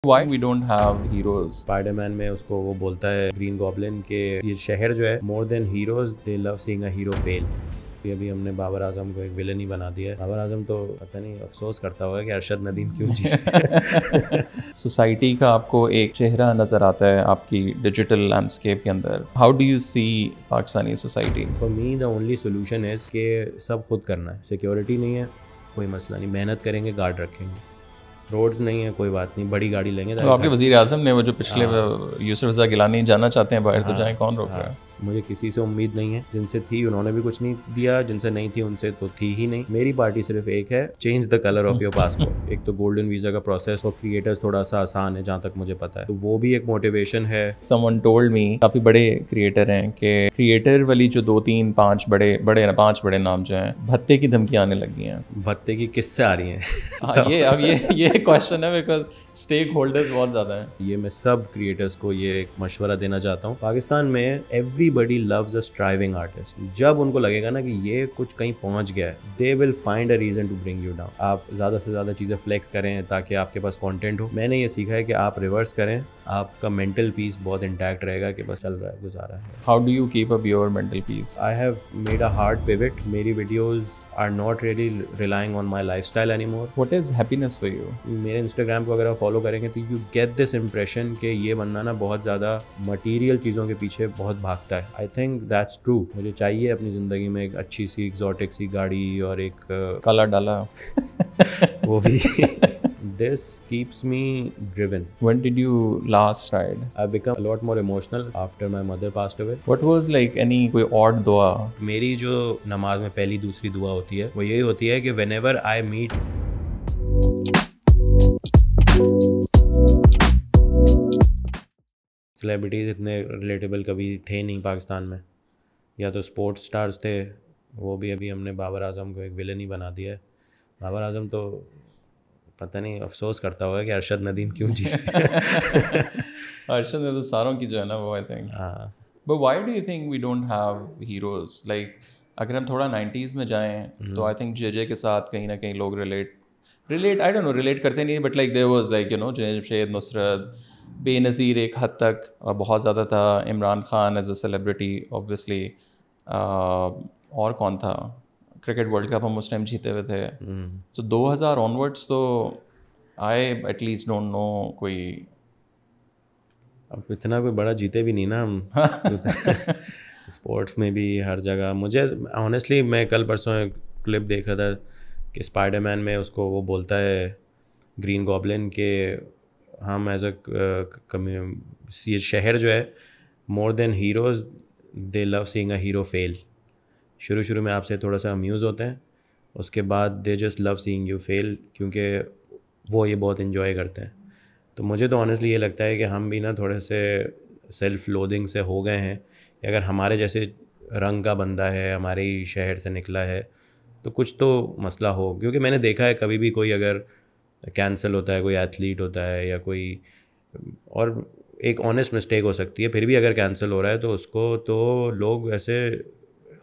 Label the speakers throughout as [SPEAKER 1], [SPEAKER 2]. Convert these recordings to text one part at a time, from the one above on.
[SPEAKER 1] Why we don't have heroes?
[SPEAKER 2] Spider Man میں اس کو وہ بولتا ہے گرین گابلن کہ یہ شہر جو ہے مور دین heroes they love saying a hero فیل. ابھی ہم نے بابر اعظم کو ایک ویلن ہی بنا دیا ہے. بابر اعظم تو پتہ نہیں افسوس کرتا ہوگا کہ ارشد ندیم کیوں جیتے.
[SPEAKER 1] سوسائٹی کا آپ کو ایک چہرہ نظر آتا ہے آپ کی ڈیجیٹل لینڈسکیپ کے اندر. How do you see Pakistani society?
[SPEAKER 2] For me the only solution is کہ سب خود کرنا ہے. سیکیورٹی نہیں ہے کوئی مسئلہ نہیں, محنت کریں گے, گارڈ رکھیں گے. روڈز نہیں ہے کوئی بات نہیں, بڑی گاڑی لیں گے.
[SPEAKER 1] تو آپ کے وزیر اعظم نے وہ جو پچھلے یوسف رضا گیلانی جانا چاہتے ہیں باہر, تو جائیں, کون روک رہا ہے؟
[SPEAKER 2] مجھے کسی سے امید نہیں ہے. جن سے تھی انہوں نے بھی کچھ نہیں دیا, جن سے نہیں تھی ان سے تو تھی ہی نہیں. میری پارٹی صرف ایک ہے, change the colour of your passport. ایک تو گولڈن ویزا کا پروسیس فار کریٹرز تھوڑا سا آسان ہے جہاں تک مجھے پتا ہے, تو وہ بھی ایک موٹیویشن ہے.
[SPEAKER 1] Someone told me, کافی بڑے کریٹر ہیں, کہ کریٹر والی جو 2-3-5 بڑے نام جو ہیں, بھتے کی دھمکیاں آنے لگ گئی ہیں.
[SPEAKER 2] بھتے کی کس سے آ رہی ہیں؟
[SPEAKER 1] یہ کویشچن ہے, بیکاز اسٹیک ہولڈرز بہت زیادہ ہیں.
[SPEAKER 2] یہ میں سب کریٹرز کو یہ ایک مشورہ دینا چاہتا ہوں. پاکستان میں everybody loves a striving artist. جب ان کو لگے گا نا کہ یہ کچھ کہیں پہنچ گیا ہے, they will find a reason to bring you down. آپ زیادہ سے زیادہ چیزیں فلیکس کریں تاکہ آپ کے پاس کانٹینٹ ہو. میں نے یہ سیکھا ہے کہ آپ ریورس کریں, آپ کا مینٹل پیس بہت انٹیکٹ رہے گا کہ بس چل رہا ہے, گزارا ہے.
[SPEAKER 1] How do you keep up your mental peace?
[SPEAKER 2] I have made a hard pivot. میری videos are not really relying on my lifestyle anymore.
[SPEAKER 1] What is happiness for you?
[SPEAKER 2] میرے انسٹاگرام کو اگر آپ فالو کریں گے تو you get this impression کہ یہ بندہ نا بہت زیادہ مٹیریل چیزوں کے پیچھے بہت بھاگتا ہے. I think that's true. مجھے چاہیے اپنی زندگی میں ایک اچھی سی ایگزوٹک سی گاڑی اور ایک
[SPEAKER 1] کالا ڈالا
[SPEAKER 2] وہ بھی. This keeps me driven.
[SPEAKER 1] When did you last ride?
[SPEAKER 2] I've become a lot more emotional after my mother passed away.
[SPEAKER 1] What was like any کوئی odd دعا؟
[SPEAKER 2] میری جو نماز میں پہلی دوسری دعا ہوتی ہے وہ یہی ہوتی ہے کہ whenever I meet سیلیبریٹیز, اتنے ریلیٹیبل کبھی تھے نہیں پاکستان میں, یا تو اسپورٹس اسٹارز تھے, وہ بھی ابھی ہم نے بابر اعظم کو ایک ویلن ہی بنا دیا ہے. بابر اعظم تو پتہ نہیں افسوس کرتا ہوگا کہ ارشد ندیم کیوں جیتے.
[SPEAKER 1] ارشد نے تو ساروں کی جو ہے نا وہ I think. But why do you think we don't have heroes? Like اگر ہم تھوڑا 90s میں جائیں تو I think JJ کے ساتھ کہیں نہ کہیں لوگ relate I don't know relate کرتے نہیں, but like there was like you know Jamshed, Nusrat, Benazir ایک حد تک بہت زیادہ تھا. Imran Khan as a celebrity obviously, اور کون تھا, کرکٹ ورلڈ کپ ہم اس ٹائم جیتے ہوئے تھے. تو 2000 آنورڈس تو آئی ایٹ لیسٹ ڈونٹ نو کوئی.
[SPEAKER 2] اب اتنا کوئی بڑا جیتے بھی نہیں نا ہم اسپورٹس میں بھی ہر جگہ. مجھے آنیسٹلی میں کل پرسوں ایک کلپ دیکھ رہا تھا کہ اسپائڈر مین میں اس کو وہ بولتا ہے گرین گابلن کہ ہم ایز اے یہ شہر جو ہے مور دین heroes they love saying a hero فیل. شروع میں آپ سے تھوڑا سا امیوز ہوتے ہیں, اس کے بعد they just love saying you feel, کیونکہ وہ یہ بہت انجوائے کرتے ہیں. تو مجھے تو آنیسٹلی یہ لگتا ہے کہ ہم بھی نا تھوڑے سے سیلف لودنگ سے ہو گئے ہیں. اگر ہمارے جیسے رنگ کا بندہ ہے, ہمارے ہی شہر سے نکلا ہے, تو کچھ تو مسئلہ ہو. کیونکہ میں نے دیکھا ہے کبھی بھی کوئی اگر کینسل ہوتا ہے, کوئی ایتھلیٹ ہوتا ہے یا کوئی, اور ایک آنیسٹ مسٹیک ہو سکتی ہے, پھر بھی اگر کینسل ہو رہا ہے تو اس کو تو لوگ ایسے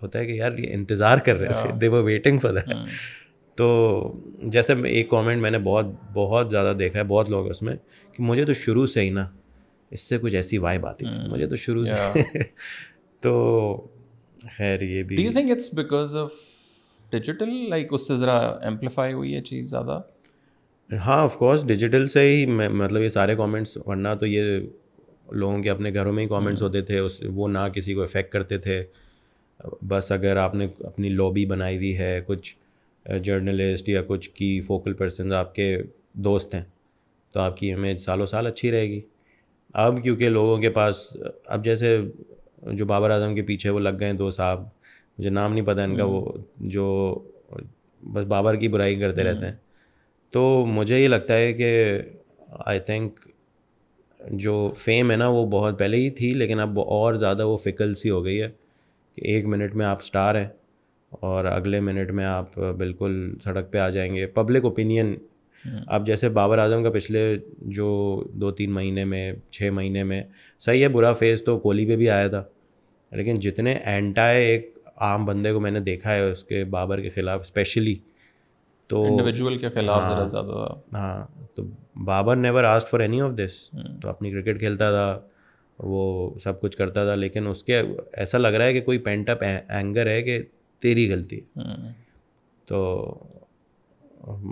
[SPEAKER 2] ہوتا ہے کہ یار یہ انتظار کر رہے تھے, دے ور ویٹنگ فار دیٹ. تو جیسے ایک کامنٹ میں نے بہت زیادہ دیکھا ہے بہت لوگ اس میں, کہ مجھے تو شروع سے ہی نا اس سے کچھ ایسی وائب آتی تھی, مجھے تو شروع سے. تو خیر یہ بھی.
[SPEAKER 1] Do you think it's because of digital, like اس سے ذرا ایمپلیفائی ہوئی ہے چیز زیادہ؟
[SPEAKER 2] ہاں آف کورس ڈیجیٹل سے ہی, مطلب یہ سارے کامنٹس, ورنہ تو یہ لوگوں کے اپنے گھروں میں ہی کامنٹس ہوتے تھے, وہ نہ کسی کو افیکٹ کرتے تھے. بس اگر آپ نے اپنی لابی بنائی ہوئی ہے, کچھ جرنلسٹ یا کچھ کی فوکل پرسنز آپ کے دوست ہیں, تو آپ کی امیج سالوں سال اچھی رہے گی. اب کیونکہ لوگوں کے پاس, اب جیسے جو بابر اعظم کے پیچھے وہ لگ گئے ہیں 2 صاحب, مجھے نام نہیں پتہ ان کا, وہ جو بس بابر کی برائی کرتے رہتے ہیں. تو مجھے یہ لگتا ہے کہ آئی تھنک جو فیم ہے نا وہ بہت پہلے ہی تھی, لیکن اب اور زیادہ وہ فکل سی ہو گئی ہے کہ 1 منٹ میں آپ سٹار ہیں اور اگلے منٹ میں آپ بالکل سڑک پہ آ جائیں گے. پبلک اوپینین, اب جیسے بابر اعظم کا پچھلے جو 2-3 مہینے میں 6 مہینے میں, صحیح ہے برا فیس تو کوہلی پہ بھی آیا تھا, لیکن جتنے اینٹائی ایک عام بندے کو میں نے دیکھا ہے اس کے بابر کے خلاف اسپیشلی, تو
[SPEAKER 1] انڈیویجول کے خلاف ذرا زیادہ.
[SPEAKER 2] ہاں, تو Babar never asked for any of this. تو اپنی کرکٹ کھیلتا تھا, وہ سب کچھ کرتا تھا, لیکن اس کے ایسا لگ رہا ہے کہ کوئی پینٹ اپ اینگر ہے کہ تیری غلطی. تو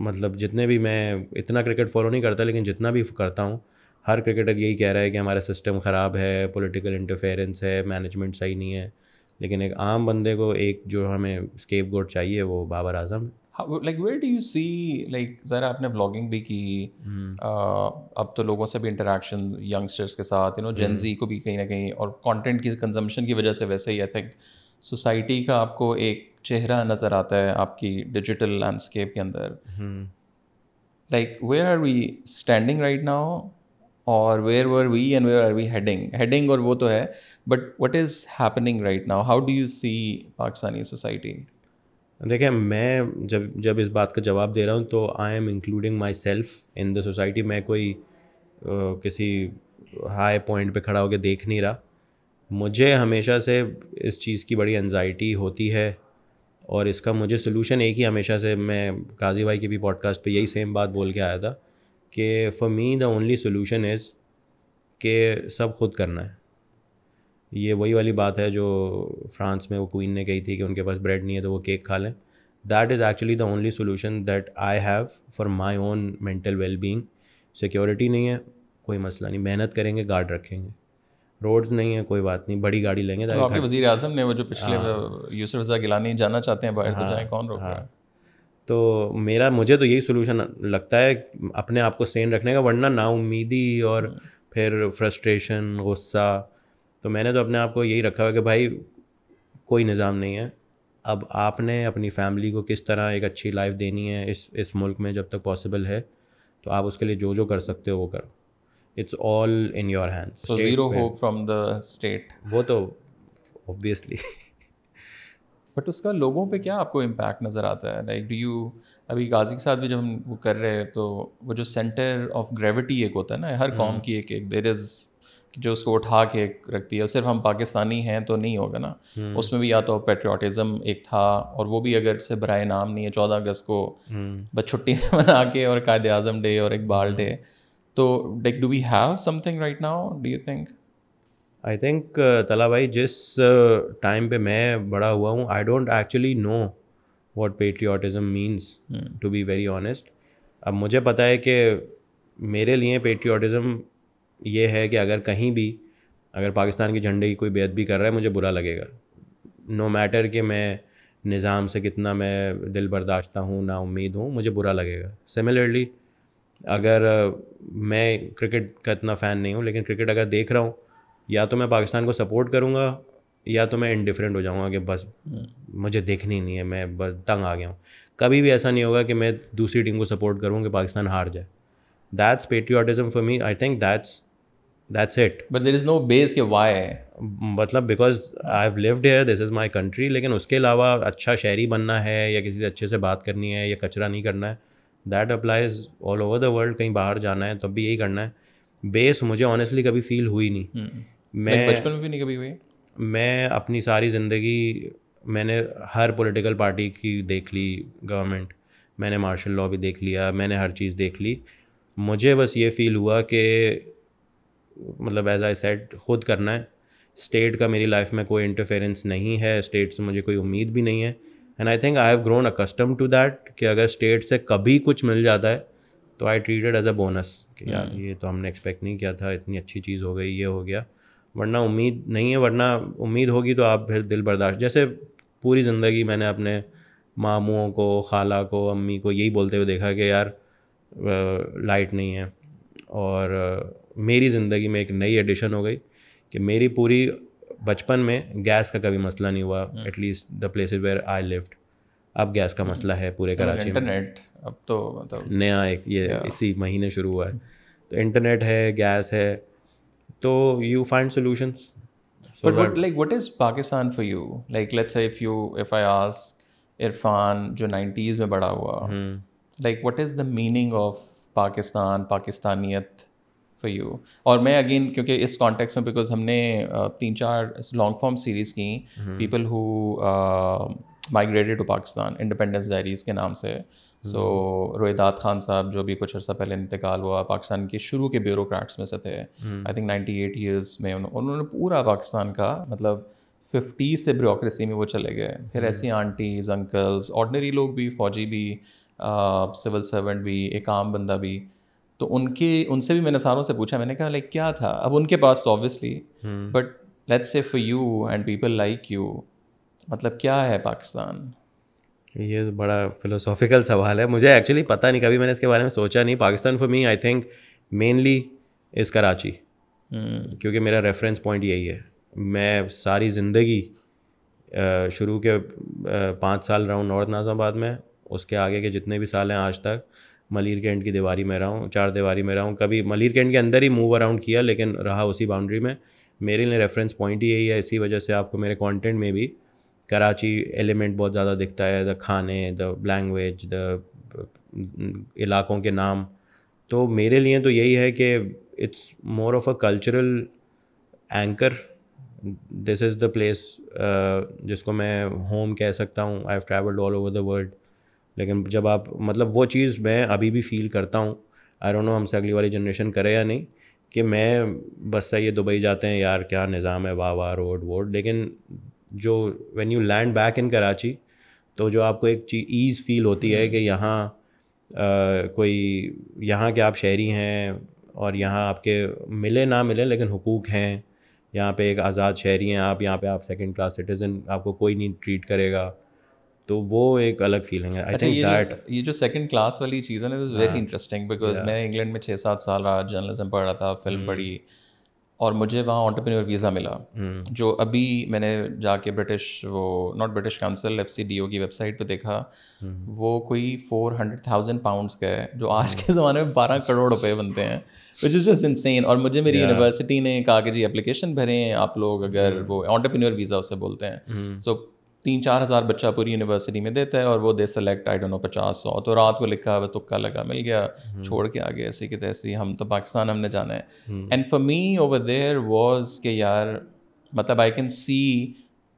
[SPEAKER 2] مطلب جتنے بھی, میں اتنا کرکٹ فالو نہیں کرتا, لیکن جتنا بھی کرتا ہوں, ہر کرکٹر یہی کہہ رہا ہے کہ ہمارا سسٹم خراب ہے, پولیٹیکل انٹرفیئرنس ہے, مینجمنٹ صحیح نہیں ہے. لیکن ایک عام بندے کو ایک جو ہمیں اسکیپ گوٹ چاہیے وہ Babar Azam.
[SPEAKER 1] Like where do you see, like ذرا آپ نے بلاگنگ بھی کی, اب تو لوگوں سے بھی انٹریکشن ینگسٹرس کے ساتھ, جین زی کو بھی کہیں نہ کہیں, اور کانٹینٹ کی کنزمپشن کی وجہ سے ویسے ہی آئی تھنک سوسائٹی کا آپ کو ایک چہرہ نظر آتا ہے آپ کی ڈیجیٹل لینڈسکیپ کے اندر. Like where are we standing right now, اور where were we and where are we heading, اور وہ تو ہے, but what is happening right now, how do you see Pakistani society?
[SPEAKER 2] دیکھیں, میں جب اس بات کا جواب دے رہا ہوں تو I am including my self in the society. میں کوئی کسی ہائی پوائنٹ پہ کھڑا ہو کے دیکھ نہیں رہا. مجھے ہمیشہ سے اس چیز کی بڑی انزائٹی ہوتی ہے, اور اس کا مجھے سلوشن ایک ہی ہمیشہ سے, میں قاضی بھائی کی بھی پوڈ کاسٹ پہ یہی سیم بات بول کے آیا تھا کہ for me the only solution is کہ سب خود کرنا ہے. یہ وہی والی بات ہے جو فرانس میں وہ کوئین نے کہی تھی کہ ان کے پاس بریڈ نہیں ہے تو وہ کیک کھا لیں. That is actually the only solution that I have for my own mental well being. Security نہیں ہے, کوئی مسئلہ نہیں, محنت کریں گے, گارڈ رکھیں گے. روڈز نہیں ہے, کوئی بات نہیں, بڑی گاڑی لیں گے.
[SPEAKER 1] آپ کے وزیر اعظم نے وہ جو پچھلے یوسف رضا گیلانی جانا چاہتے ہیں باہر, تو جائیں, کون روک رہا ہے؟
[SPEAKER 2] تو مجھے تو یہی سلوشن لگتا ہے اپنے آپ کو سین رکھنے کا, ورنہ نا امیدی اور پھر فرسٹریشن, غصہ. تو میں نے تو اپنے آپ کو یہی رکھا ہوا کہ بھائی کوئی نظام نہیں ہے, اب آپ نے اپنی فیملی کو کس طرح ایک اچھی لائف دینی ہے اس ملک میں جب تک پاسبل ہے, تو آپ اس کے لیے جو کرو سکتے ہو وہ کرو. It's all in your hand.
[SPEAKER 1] So zero hope from the state.
[SPEAKER 2] وہ تو اوبویسلی.
[SPEAKER 1] بٹ اس کا لوگوں پہ کیا آپ کو امپیکٹ نظر آتا ہے؟ لائک ڈو یو, ابھی غازی کے ساتھ بھی جب ہم وہ کر رہے ہیں تو وہ جو سینٹر آف گریوٹی ایک ہوتا ہے نا ہر قوم کی, ایک دیر از جو اس کو اٹھا کے ایک رکھتی ہے. صرف ہم پاکستانی ہیں تو نہیں ہوگا نا, اس میں بھی یا تو پیٹریوٹزم ایک تھا, اور وہ بھی اگر سے برائے نام نہیں ہے, 14 اگست کو بس چھٹی بنا کے, اور قائد اعظم ڈے اور اقبال ڈے. تو like do we have something right now, do you think?
[SPEAKER 2] I think Talha بھائی, جس ٹائم پہ میں بڑا ہوا ہوں, I don't actually know what patriotism means, to be very honest. اب مجھے پتہ ہے کہ میرے لیے پیٹریوٹزم یہ ہے کہ اگر پاکستان کے جھنڈے کی کوئی بے ادبی کر رہا ہے, مجھے برا لگے گا, نو میٹر کہ میں نظام سے کتنا میں دل برداشتہ ہوں, نا امید ہوں, مجھے برا لگے گا. سملرلی اگر میں کرکٹ کا اتنا فین نہیں ہوں, لیکن کرکٹ اگر دیکھ رہا ہوں, یا تو میں پاکستان کو سپورٹ کروں گا یا تو میں انڈیفرنٹ ہو جاؤں گا کہ بس مجھے دیکھنی نہیں ہے, میں بس تنگ آ گیا ہوں. کبھی بھی ایسا نہیں ہوگا کہ میں دوسری ٹیم کو سپورٹ کروں کہ پاکستان ہار جائے. That's patriotism for me. I think that's it.
[SPEAKER 1] But there is no base کہ وائی,
[SPEAKER 2] مطلب because I have lived here, this is my country. لیکن اس کے علاوہ اچھا شہری بننا ہے یا کسی سے اچھے سے بات کرنی ہے یا کچرا نہیں کرنا ہے, that applies all over the world. کہیں باہر جانا ہے تب بھی یہی کرنا ہے. بیس مجھے آنیسٹلی کبھی فیل ہوئی نہیں.
[SPEAKER 1] میں بچپن میں بھی نہیں کبھی ہوئی.
[SPEAKER 2] میں اپنی ساری زندگی میں نے ہر پولیٹیکل پارٹی کی دیکھ لی گورنمنٹ, میں نے مارشل لاء بھی دیکھ لیا, میں نے ہر چیز دیکھ لی. مجھے بس یہ فیل ہوا کہ مطلب ایز آئی سیڈ خود کرنا ہے. اسٹیٹ کا میری لائف میں کوئی انٹرفیئرنس نہیں ہے, اسٹیٹ سے مجھے کوئی امید بھی نہیں ہے. And I think I have grown accustom to that کہ اگر اسٹیٹ سے کبھی کچھ مل جاتا ہے تو آئی ٹریٹڈ ایز اے بونس کہ یار یہ تو ہم نے ایکسپیکٹ نہیں کیا تھا, اتنی اچھی چیز ہو گئی, یہ ہو گیا. ورنہ امید نہیں ہے, ورنہ امید ہوگی تو آپ پھر دل برداشت. جیسے پوری زندگی میں نے اپنے ماموں کو, خالہ کو, امی کو یہی بولتے ہوئے دیکھا کہ یار لائٹ نہیں ہے, اور میری زندگی میں ایک نئی ایڈیشن ہو گئی کہ میری پوری بچپن میں گیس کا کبھی مسئلہ نہیں ہوا, at least the places where I lived. اب گیس کا مسئلہ ہے پورے کراچی میں.
[SPEAKER 1] انٹرنیٹ اب تو مطلب
[SPEAKER 2] نیا ایک یہ اسی مہینے شروع ہوا ہے, تو انٹرنیٹ ہے, گیس ہے, تو you find solutions.
[SPEAKER 1] But like what is Pakistan for you? Like let's say if I ask Irfan جو 90s میں بڑا ہوا, like what is the meaning of Pakistan, پاکستانیت for you? اور میں اگین کیونکہ اس کانٹیکس میں بیکاز ہم نے 3-4 لانگ فارم سیریز کی, people who migrated to Pakistan, Independence Diaries کے نام سے. سو رویداد خان صاحب جو بھی کچھ عرصہ پہلے انتقال ہوا، پاکستان کے شروع کے بیوروکریٹس میں سے تھے. آئی تھنک 98 ایئرس میں انہوں نے پورا پاکستان کا مطلب 50 سے بیوروکریسی میں وہ چلے گئے. پھر ایسی آنٹیز انکلز، آرڈنری لوگ بھی، فوجی بھی، سول سرونٹ بھی، ایک عام بندہ بھی. تو ان سے بھی میں نے ساروں سے پوچھا، میں نے کہا لائک کیا تھا. اب ان کے پاس تو obviously, but let's say for you and people like you, مطلب کیا ہے پاکستان؟
[SPEAKER 2] یہ بڑا فلوسافیکل سوال ہے، مجھے ایکچولی پتہ نہیں، کبھی میں نے اس کے بارے میں سوچا نہیں. Pakistan for me I think mainly is Karachi, کیونکہ میرا ریفرنس پوائنٹ یہی ہے. میں ساری زندگی شروع کے 5 سال رہا ہوں نارتھ ناظم آباد میں، اس کے آگے کے جتنے بھی سال ہیں آج تک ملیر کینٹ کی دیواری میں رہا ہوں، 4 دیواری میں رہا ہوں. کبھی ملیر کینٹ کے اندر ہی موو اراؤنڈ کیا، لیکن رہا اسی باؤنڈری میں. میرے لیے ریفرنس پوائنٹ ہی یہی ہے. اسی وجہ سے آپ کو میرے کانٹینٹ میں بھی کراچی ایلیمنٹ بہت زیادہ دکھتا ہے، دا کھانے، دا لینگویج، دا علاقوں کے نام. تو میرے لیے تو یہی ہے کہ it's more of a cultural anchor. This is the place جس کو میں ہوم کہہ سکتا ہوں. I have travelled all over the world. لیکن جب آپ مطلب وہ چیز میں ابھی بھی فیل کرتا ہوں، آئی ڈونٹ نو ہم سے اگلی والی جنریشن کرے یا نہیں، کہ میں بس یہ دبئی جاتے ہیں یار کیا نظام ہے، واہ واہ روڈ ووڈ. لیکن جو when you land back in Karachi, تو جو آپ کو ایک چیز ایز فیل ہوتی ہے کہ یہاں کوئی یہاں کے آپ شہری ہیں، اور یہاں آپ کے ملے نہ ملے لیکن حقوق ہیں. یہاں پہ ایک آزاد شہری ہیں آپ، یہاں پہ آپ سیکنڈ کلاس سٹیزن، آپ کو کوئی نہیں ٹریٹ کرے گا. تو وہ ایک الگ فیلنگ ہے. آئی تھنک دیٹ
[SPEAKER 1] یہ جو سیکنڈ کلاس والی چیز ہے نا، دس از ویری انٹرسٹنگ، بیکاز میں انگلینڈ میں 6-7 سال رہا، جرنلزم پڑھ رہا تھا، فلم پڑھی، اور مجھے وہاں انٹرپرینور ویزا ملا، جو ابھی میں نے جا کے برٹش وہ ناٹ برٹش کاؤنسل FCDO کی ویب سائٹ پہ دیکھا، وہ کوئی 400,000 پاؤنڈس کا ہے، جو آج کے زمانے میں 12 کروڑ روپے بنتے ہیں، وچ از جسٹ انسین. اور مجھے میری یونیورسٹی نے کہا کہ جی اپلیکیشن بھریں آپ لوگ، اگر وہ انٹرپرینور ویزا اسے بولتے ہیں. سو 3-4 ہزار بچہ پوری یونیورسٹی میں دیتا ہے، اور وہ دے سلیکٹ آئی ڈونٹ نو 50-100. تو رات کو لکھا ہوا تکا لگا، مل گیا، چھوڑ کے آگے ایسی کہ تیسی. ہم تو پاکستان ہم نے جانا ہے. And for me over there was کہ یار مطلب آئی کین سی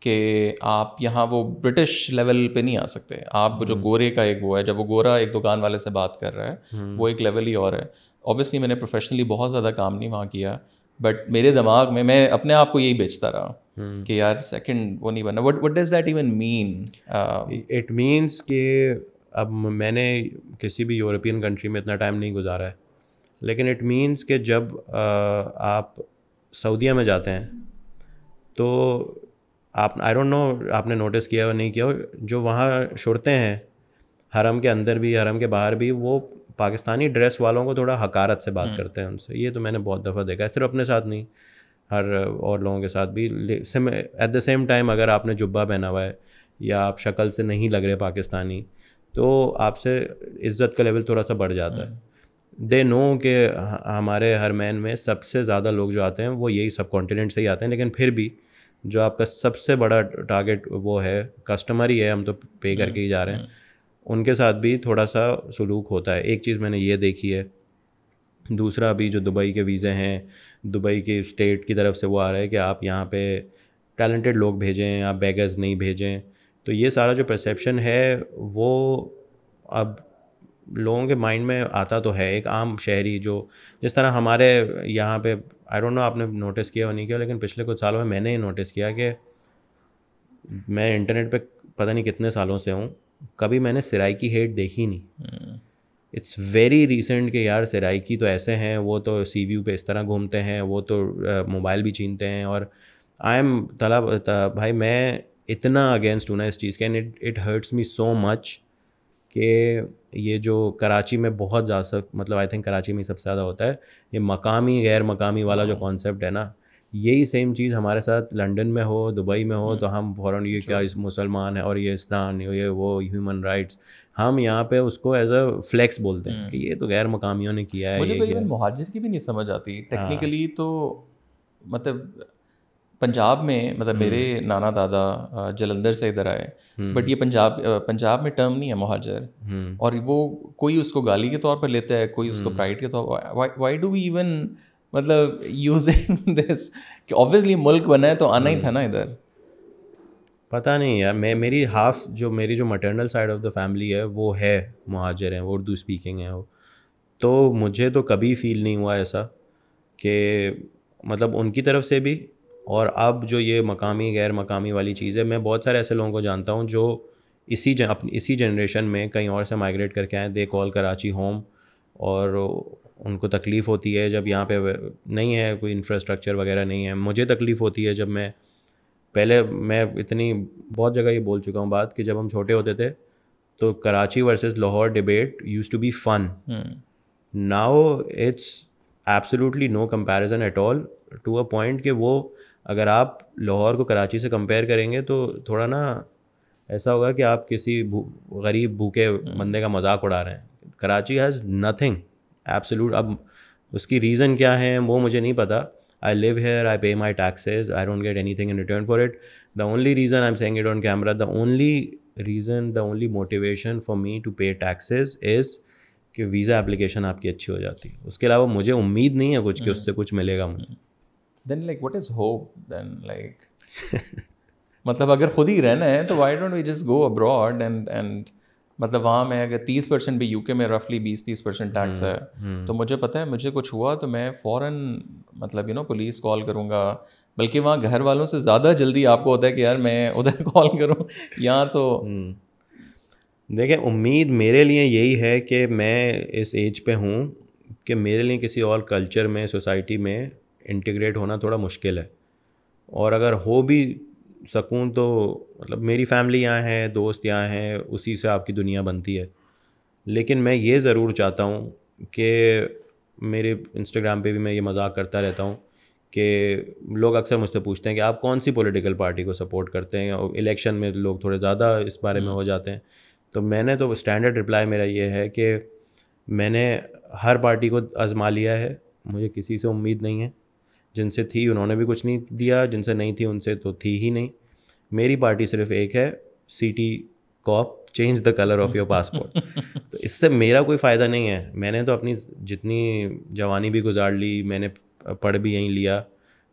[SPEAKER 1] کہ آپ یہاں وہ برٹش لیول پہ نہیں آ سکتے. آپ جو گورے کا ایک وہ ہے، جب وہ گورا ایک دکان والے سے بات کر رہا ہے، وہ ایک لیول ہی اور ہے. اوبیسلی میں نے پروفیشنلی بہت زیادہ کام نہیں وہاں کیا، بٹ میرے دماغ میں اپنے آپ کو یہی بیچتا رہا کہ یار سیکنڈ وہ نہیں بننا. What does that even mean?
[SPEAKER 2] It means کہ اب میں نے کسی بھی یورپین کنٹری میں اتنا ٹائم نہیں گزارا ہے، لیکن اٹ مینس کہ جب آپ سعودیہ میں جاتے ہیں تو آپ آئی ڈونٹ نو آپ نے نوٹس کیا اور نہیں کیا، جو وہاں شرطیں ہیں حرم کے اندر بھی حرم کے باہر بھی، وہ پاکستانی ڈریس والوں کو تھوڑا حقارت سے بات کرتے ہیں ان سے. یہ تو میں نے بہت دفعہ دیکھا ہے، صرف اپنے ساتھ نہیں، ہر اور لوگوں کے ساتھ بھی. ایٹ دا سیم ٹائم اگر آپ نے جبہ پہنا ہوا ہے یا آپ شکل سے نہیں لگ رہے پاکستانی، تو آپ سے عزت کا لیول تھوڑا سا بڑھ جاتا ہے. دے نو کہ ہمارے حرمین میں سب سے زیادہ لوگ جو آتے ہیں وہ یہی سب کانٹیننٹ سے ہی آتے ہیں، لیکن پھر بھی جو آپ کا سب سے بڑا ٹارگیٹ وہ ہے کسٹمر ہی ہے، ہم تو پے کر کے ہی جا رہے ہیں، ان کے ساتھ بھی تھوڑا سا سلوک ہوتا ہے. ایک چیز میں نے یہ دیکھی ہے. دوسرا ابھی جو دبئی کے ویزے ہیں، دبئی کی اسٹیٹ کی طرف سے وہ آ رہا ہے کہ آپ یہاں پہ ٹیلنٹڈ لوگ بھیجیں، آپ بیگرز نہیں بھیجیں. تو یہ سارا جو پرسیپشن ہے وہ اب لوگوں کے مائنڈ میں آتا تو ہے. ایک عام شہری جو جس طرح ہمارے یہاں پہ آئی ڈونٹ نو آپ نے نوٹس کیا اور نہیں کیا، لیکن پچھلے کچھ سالوں میں نے یہ نوٹس کیا کہ میں انٹرنیٹ پہ پتہ نہیں کتنے سالوں سے ہوں، کبھی میں نے سرائکی ہیٹ دیکھی نہیں. اٹس ویری ریسنٹ کہ یار سرائکی تو ایسے ہیں، وہ تو سی ویو پہ اس طرح گھومتے ہیں، وہ تو موبائل بھی چھینتے ہیں. اور آئی ایم بھائی میں اتنا اگینسٹ ہوں نا اس چیز کے، اینڈ اٹ ہرٹس می سو مچ کہ یہ جو کراچی میں بہت زیادہ مطلب آئی تھنک کراچی میں سب سے زیادہ ہوتا ہے، یہ مقامی غیر مقامی والا جو کانسیپٹ ہے نا، یہی سیم چیز ہمارے ساتھ لنڈن میں ہو، دبئی میں ہو، تو ہم فوراً یہ کیا مسلمان ہے اور یہ اسلام، یہ وہ ہیومن رائٹس، ہم یہاں پہ اس کو ایز اے فلیکس بولتے ہیں کہ یہ تو غیر مقامیوں نے کیا ہے.
[SPEAKER 1] مجھے تو ایون مہاجر کی بھی نہیں سمجھ آتی ٹیکنیکلی. تو مطلب پنجاب میں مطلب میرے نانا دادا جلندر سے ادھر آئے، بٹ یہ پنجاب میں ٹرم نہیں ہے مہاجر، اور وہ کوئی اس کو گالی کے طور پر لیتا ہے، کوئی اس کو پرائڈ کے طور پر. وائی ڈو وی ایون مطلب یوزنگ دس کہ اوبویسلی ملک بنا ہے تو آنا ہی تھا نا ادھر.
[SPEAKER 2] پتہ نہیں یار. میری میری جو maternal side of the family ہے وہ ہے مہاجر ہیں, وہ اردو اسپیکنگ ہیں وہ, تو مجھے تو کبھی فیل نہیں ہوا ایسا کہ مطلب ان کی طرف سے بھی. اور اب جو یہ مقامی غیر مقامی والی چیز ہے, میں بہت سارے ایسے لوگوں کو جانتا ہوں جو اسی جنریشن میں کہیں اور سے مائگریٹ کر کے آئے, دے کال کراچی ہوم, اور ان کو تکلیف ہوتی ہے جب یہاں پہ نہیں ہے کوئی انفراسٹرکچر وغیرہ نہیں ہے. مجھے تکلیف ہوتی ہے جب میں بہت جگہ یہ بول چکا ہوں بات کہ جب ہم چھوٹے ہوتے تھے تو Karachi versus Lahore debate used to be fun. Now it's absolutely no comparison at all, to a point کہ وہ اگر آپ لاہور کو کراچی سے کمپیئر کریں گے تو تھوڑا نا ایسا ہوگا کہ آپ کسی غریب بھوکے بندے کا مذاق اڑا رہے ہیں. Karachi has nothing absolute. اب اس کی ریزن کیا ہے وہ مجھے نہیں پتہ. I live here, I pay my taxes, I don't get anything in return for it. The only reason I'm saying it on camera, the only motivation for me to pay taxes is کہ visa application آپ کی اچھی ہو جاتی ہے. اس کے علاوہ مجھے امید نہیں ہے کچھ کہ اس سے کچھ ملے گا مجھے.
[SPEAKER 1] Then like what is hope then, like مطلب اگر خود ہی رہنا ہے تو why don't we just go abroad and مطلب وہاں میں اگر 30% بھی یو کے میں رفلی 20-30% ٹیکس ہے تو مجھے پتہ ہے مجھے کچھ ہوا تو میں فوراً مطلب پولیس کال کروں گا. بلکہ وہاں گھر والوں سے زیادہ جلدی آپ کو ہوتا ہے کہ یار میں ادھر کال کروں. یہاں تو
[SPEAKER 2] دیکھیں امید میرے لیے یہی ہے کہ میں اس ایج پہ ہوں کہ میرے لیے کسی اور کلچر میں سوسائٹی میں انٹیگریٹ ہونا تھوڑا مشکل ہے. اور اگر ہو بھی سکوں تو مطلب میری فیملی یہاں ہے, دوست یہاں ہیں, اسی سے آپ کی دنیا بنتی ہے. لیکن میں یہ ضرور چاہتا ہوں کہ میرے انسٹاگرام پہ بھی میں یہ مذاق کرتا رہتا ہوں کہ لوگ اکثر مجھ سے پوچھتے ہیں کہ آپ کون سی پولیٹیکل پارٹی کو سپورٹ کرتے ہیں, اور الیکشن میں لوگ تھوڑے زیادہ اس بارے میں ہو جاتے ہیں. تو میں نے تو اسٹینڈرڈ رپلائی میرا یہ ہے کہ میں نے ہر پارٹی کو آزما لیا ہے, مجھے کسی سے امید نہیں ہے. جن سے تھی انہوں نے بھی کچھ نہیں دیا, جن سے نہیں تھی ان سے تو تھی ہی نہیں. میری پارٹی صرف ایک ہے, سی ٹی کوپ, change the colour of your passport. تو اس سے میرا کوئی فائدہ نہیں ہے. میں نے تو اپنی جتنی جوانی بھی گزار لی, میں نے پڑھ بھی یہیں لیا,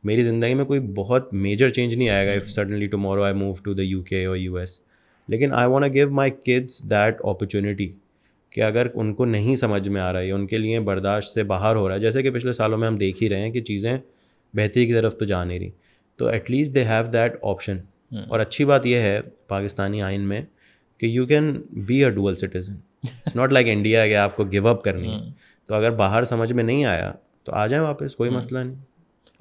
[SPEAKER 2] میری زندگی میں کوئی بہت میجر چینج نہیں آئے گا if suddenly tomorrow I move to the U K اور یو ایس. لیکن I want give my kids that opportunity کہ اگر ان کو نہیں سمجھ میں آ رہا ہے, ان کے لیے برداشت سے باہر ہو رہا ہے, جیسے کہ پچھلے سالوں میں ہم دیکھ ہی رہے ہیں کہ چیزیں بہتری کی طرف تو جا نہیں رہی, تو at least they have that option. اور اچھی بات یہ ہے پاکستانی آئین میں کہ you can be a dual citizen. It's not like India کہ آپ کو گیو اپ کرنی ہے. تو اگر باہر سمجھ میں نہیں آیا تو آ جائیں واپس, کوئی مسئلہ نہیں.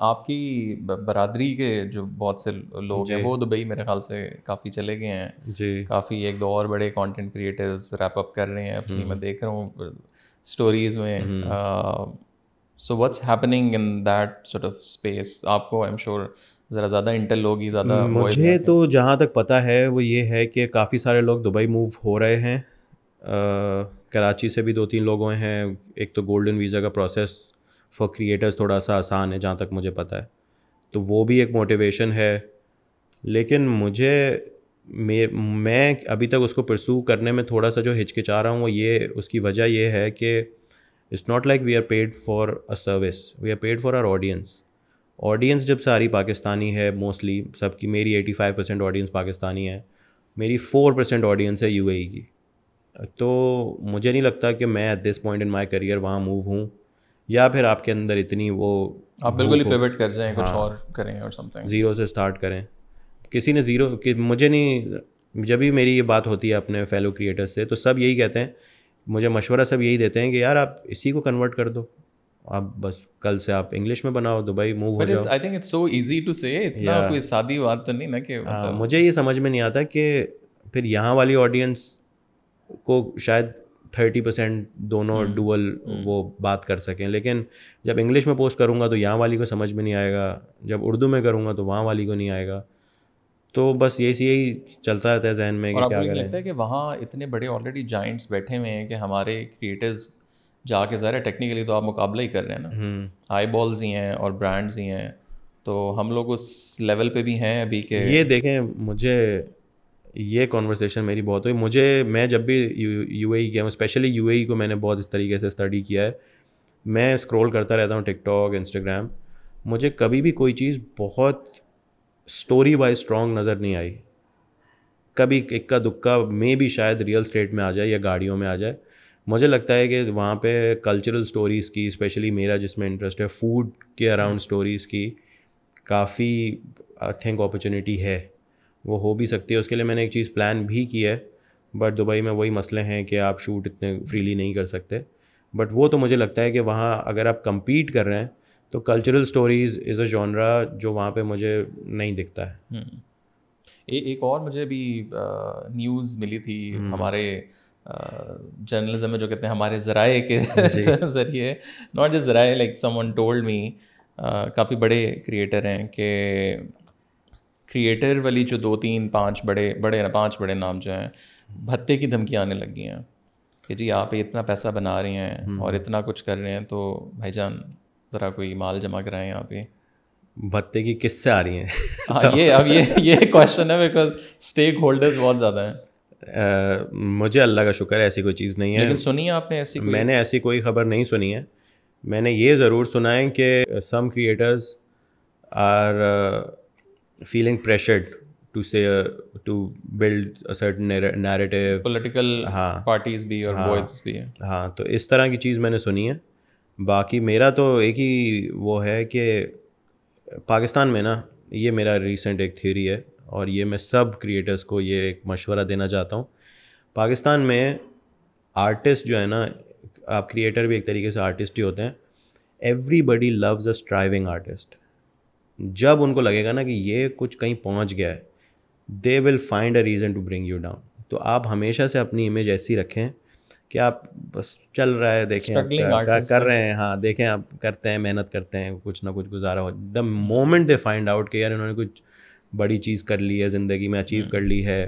[SPEAKER 1] آپ کی برادری کے جو بہت سے لوگ ہیں وہ دبئی میرے خیال سے کافی چلے گئے ہیں.
[SPEAKER 2] جی,
[SPEAKER 1] کافی ایک دو اور بڑے کانٹینٹ کریٹرز ریپ اپ کر رہے ہیں اپنی, میں دیکھ رہا ہوں اسٹوریز میں. So what's happening in that sort of space? آپ کو آئی ایم شیور ذرا زیادہ انٹل لوگ ہی زیادہ.
[SPEAKER 2] مجھے تو جہاں تک پتہ ہے وہ یہ ہے کہ کافی سارے لوگ دبئی موو ہو رہے ہیں. کراچی سے بھی 2-3 لوگ ہوئے ہیں. ایک تو گولڈن ویزا کا پروسیس فار کریٹرز تھوڑا سا آسان ہے جہاں تک مجھے پتہ ہے, تو وہ بھی ایک موٹیویشن ہے. لیکن میں ابھی تک اس کو پرسو کرنے میں تھوڑا سا جو ہچکچا رہا ہوں وہ اس کی وجہ یہ ہے کہ it's not like we are paid for a service, we are paid for our audience. جب ساری پاکستانی ہے موسٹلی سب کی, میری 85% آڈینس پاکستانی ہے, میری 4% آڈینس ہے یو اے ای کی. تو مجھے نہیں لگتا کہ میں at this point in my career وہاں موو ہوں, یا پھر آپ کے اندر اتنی وہ
[SPEAKER 1] آپ بالکل ہی پیوٹ کر جائیں, کچھ اور کریں اور سم تھنگ,
[SPEAKER 2] زیرو سے اسٹارٹ کریں. کسی نے زیرو کہ مجھے نہیں, جب بھی میری یہ بات ہوتی ہے اپنے فیلو کریٹرز سے تو سب یہی کہتے ہیں, مجھے مشورہ سب یہی دیتے ہیں کہ یار آپ اسی کو کنورٹ کر دو, آپ بس کل سے آپ انگلش میں بناؤ, دبئی موو ہو جاؤ.
[SPEAKER 1] I think it's so easy to say, اتنا کوئی سادی بات تو نہیں نا کہ
[SPEAKER 2] مجھے یہ سمجھ میں نہیں آتا کہ پھر یہاں والی آڈینس کو شاید 30% دونوں ڈوئل وہ بات کر سکیں. لیکن جب انگلش میں پوسٹ کروں گا تو یہاں والی کو سمجھ میں نہیں آئے گا, جب اردو میں کروں گا تو وہاں والی کو نہیں آئے گا. تو بس یہی چلتا رہتا ہے ذہن میں کہ کیا کریں.
[SPEAKER 1] لگتا ہے کہ وہاں اتنے بڑے آلریڈی جائنٹس بیٹھے ہوئے ہیں کہ ہمارے کریٹرز جا کے ظاہر ہے ٹیکنیکلی تو آپ مقابلہ ہی کر رہے ہیں نا, آئی بالز ہی ہیں اور برانڈز ہی ہیں, تو ہم لوگ اس لیول پہ بھی ہیں ابھی کہ
[SPEAKER 2] یہ دیکھیں. مجھے یہ کانورسیشن میری بہت ہوئی, میں جب بھی یو اے ای گیا ہوں, اسپیشلی یو اے ای کو میں نے بہت اس طریقے سے اسٹڈی کیا ہے. میں اسکرول کرتا رہتا ہوں ٹک ٹاک, انسٹاگرام, مجھے کبھی بھی کوئی چیز بہت اسٹوری وائز اسٹرانگ نظر نہیں آئی. کبھی اکا دکا میں بھی شاید ریئل اسٹیٹ میں آ جائے یا گاڑیوں میں آ جائے. مجھے لگتا ہے کہ وہاں پہ کلچرل اسٹوریز کی, اسپیشلی میرا جس میں انٹرسٹ ہے, فوڈ کے اراؤنڈ اسٹوریز کی کافی آئی تھنک اپرچونیٹی ہے, وہ ہو بھی سکتی ہے. اس کے لیے میں نے ایک چیز پلان بھی کی ہے, بٹ دبئی میں وہی مسئلے ہیں کہ آپ شوٹ اتنے فریلی نہیں کر سکتے. بٹ وہ تو مجھے لگتا ہے کہ وہاں اگر آپ کمپیٹ کر رہے ہیں تو کلچرل اسٹوریز از اے جانرا جو وہاں پہ مجھے نہیں دکھتا ہے.
[SPEAKER 1] ایک اور مجھے بھی نیوز ملی تھی ہمارے جرنلزم میں جو کہتے ہیں ہمارے ذرائع کے ذریعے, ناٹ جسٹ ذرائع, like someone told me, کافی بڑے کریٹر ہیں کہ کریٹر والی جو 2-3-5 بڑے نام جو ہیں بھتے کی دھمکیاں آنے لگ گئی ہیں کہ جی آپ اتنا پیسہ بنا رہے ہیں اور اتنا کچھ کر رہے ہیں تو بھائی جان ذرا کوئی مال جمع کرائیں یہاں پہ.
[SPEAKER 2] بھتے کی کس سے آ رہی ہیں؟
[SPEAKER 1] یہ کویشچن ہے بیکاز اسٹیک ہولڈرز بہت زیادہ ہیں.
[SPEAKER 2] مجھے اللہ کا شکر ہے ایسی کوئی چیز نہیں ہے.
[SPEAKER 1] لیکن سنی ہے آپ نے ایسی؟
[SPEAKER 2] میں نے ایسی کوئی خبر نہیں سنی ہے. میں نے یہ ضرور سنا ہے کہ some creators are feeling pressured to build a certain narrative,
[SPEAKER 1] political parties بھی اور بوائز بھی ہیں.
[SPEAKER 2] ہاں, تو اس طرح کی چیز میں نے سنی ہے. باقی میرا تو ایک ہی وہ ہے کہ پاکستان میں نا, یہ میرا ریسنٹ ایک تھیوری ہے اور یہ میں سب کریٹرز کو یہ ایک مشورہ دینا چاہتا ہوں. پاکستان میں آرٹسٹ جو ہے نا, آپ کریٹر بھی ایک طریقے سے آرٹسٹ ہی ہوتے ہیں, everybody loves a striving artist. جب ان کو لگے گا نا کہ یہ کچھ کہیں پہنچ گیا ہے, they will find a reason to bring you down. تو آپ ہمیشہ سے اپنی امیج ایسی رکھیں کہ آپ بس چل رہا ہے, دیکھیں کر رہے ہیں, ہاں دیکھیں آپ کرتے ہیں, محنت کرتے ہیں, کچھ نہ کچھ گزارا ہو. The moment they find out کہ یار انہوں نے کچھ بڑی چیز کر لی ہے زندگی میں, اچیو کر لی ہے,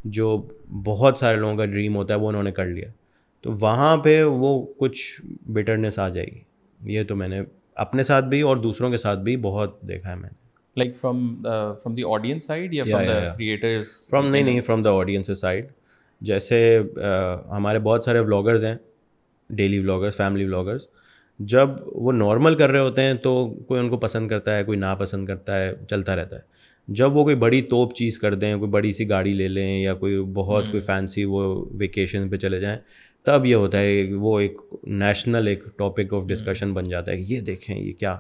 [SPEAKER 2] جو بہت سارے لوگوں کا ڈریم ہوتا ہے وہ انہوں نے کر لیا, تو وہاں پہ وہ کچھ بٹرنس آ جائے گی. یہ تو میں نے اپنے ساتھ بھی اور دوسروں کے ساتھ بھی بہت دیکھا ہے میں نے.
[SPEAKER 1] Like from the audience side یا فرام دی کریٹرز؟
[SPEAKER 2] نہیں, فرام دا آڈینس سائڈ. جیسے ہمارے بہت سارے ولاگرز ہیں, ڈیلی ولاگرز, فیملی ولاگرز, جب وہ نارمل کر رہے ہوتے ہیں تو کوئی ان کو پسند کرتا ہے, کوئی ناپسند کرتا ہے, چلتا رہتا ہے. جب وہ کوئی بڑی توپ چیز کر دیں, کوئی بڑی سی گاڑی لے لیں یا کوئی بہت کوئی فینسی وہ ویکیشن پہ چلے جائیں, تب یہ ہوتا ہے وہ ایک نیشنل ایک ٹاپک آف ڈسکشن بن جاتا ہے کہ یہ دیکھیں یہ کیا.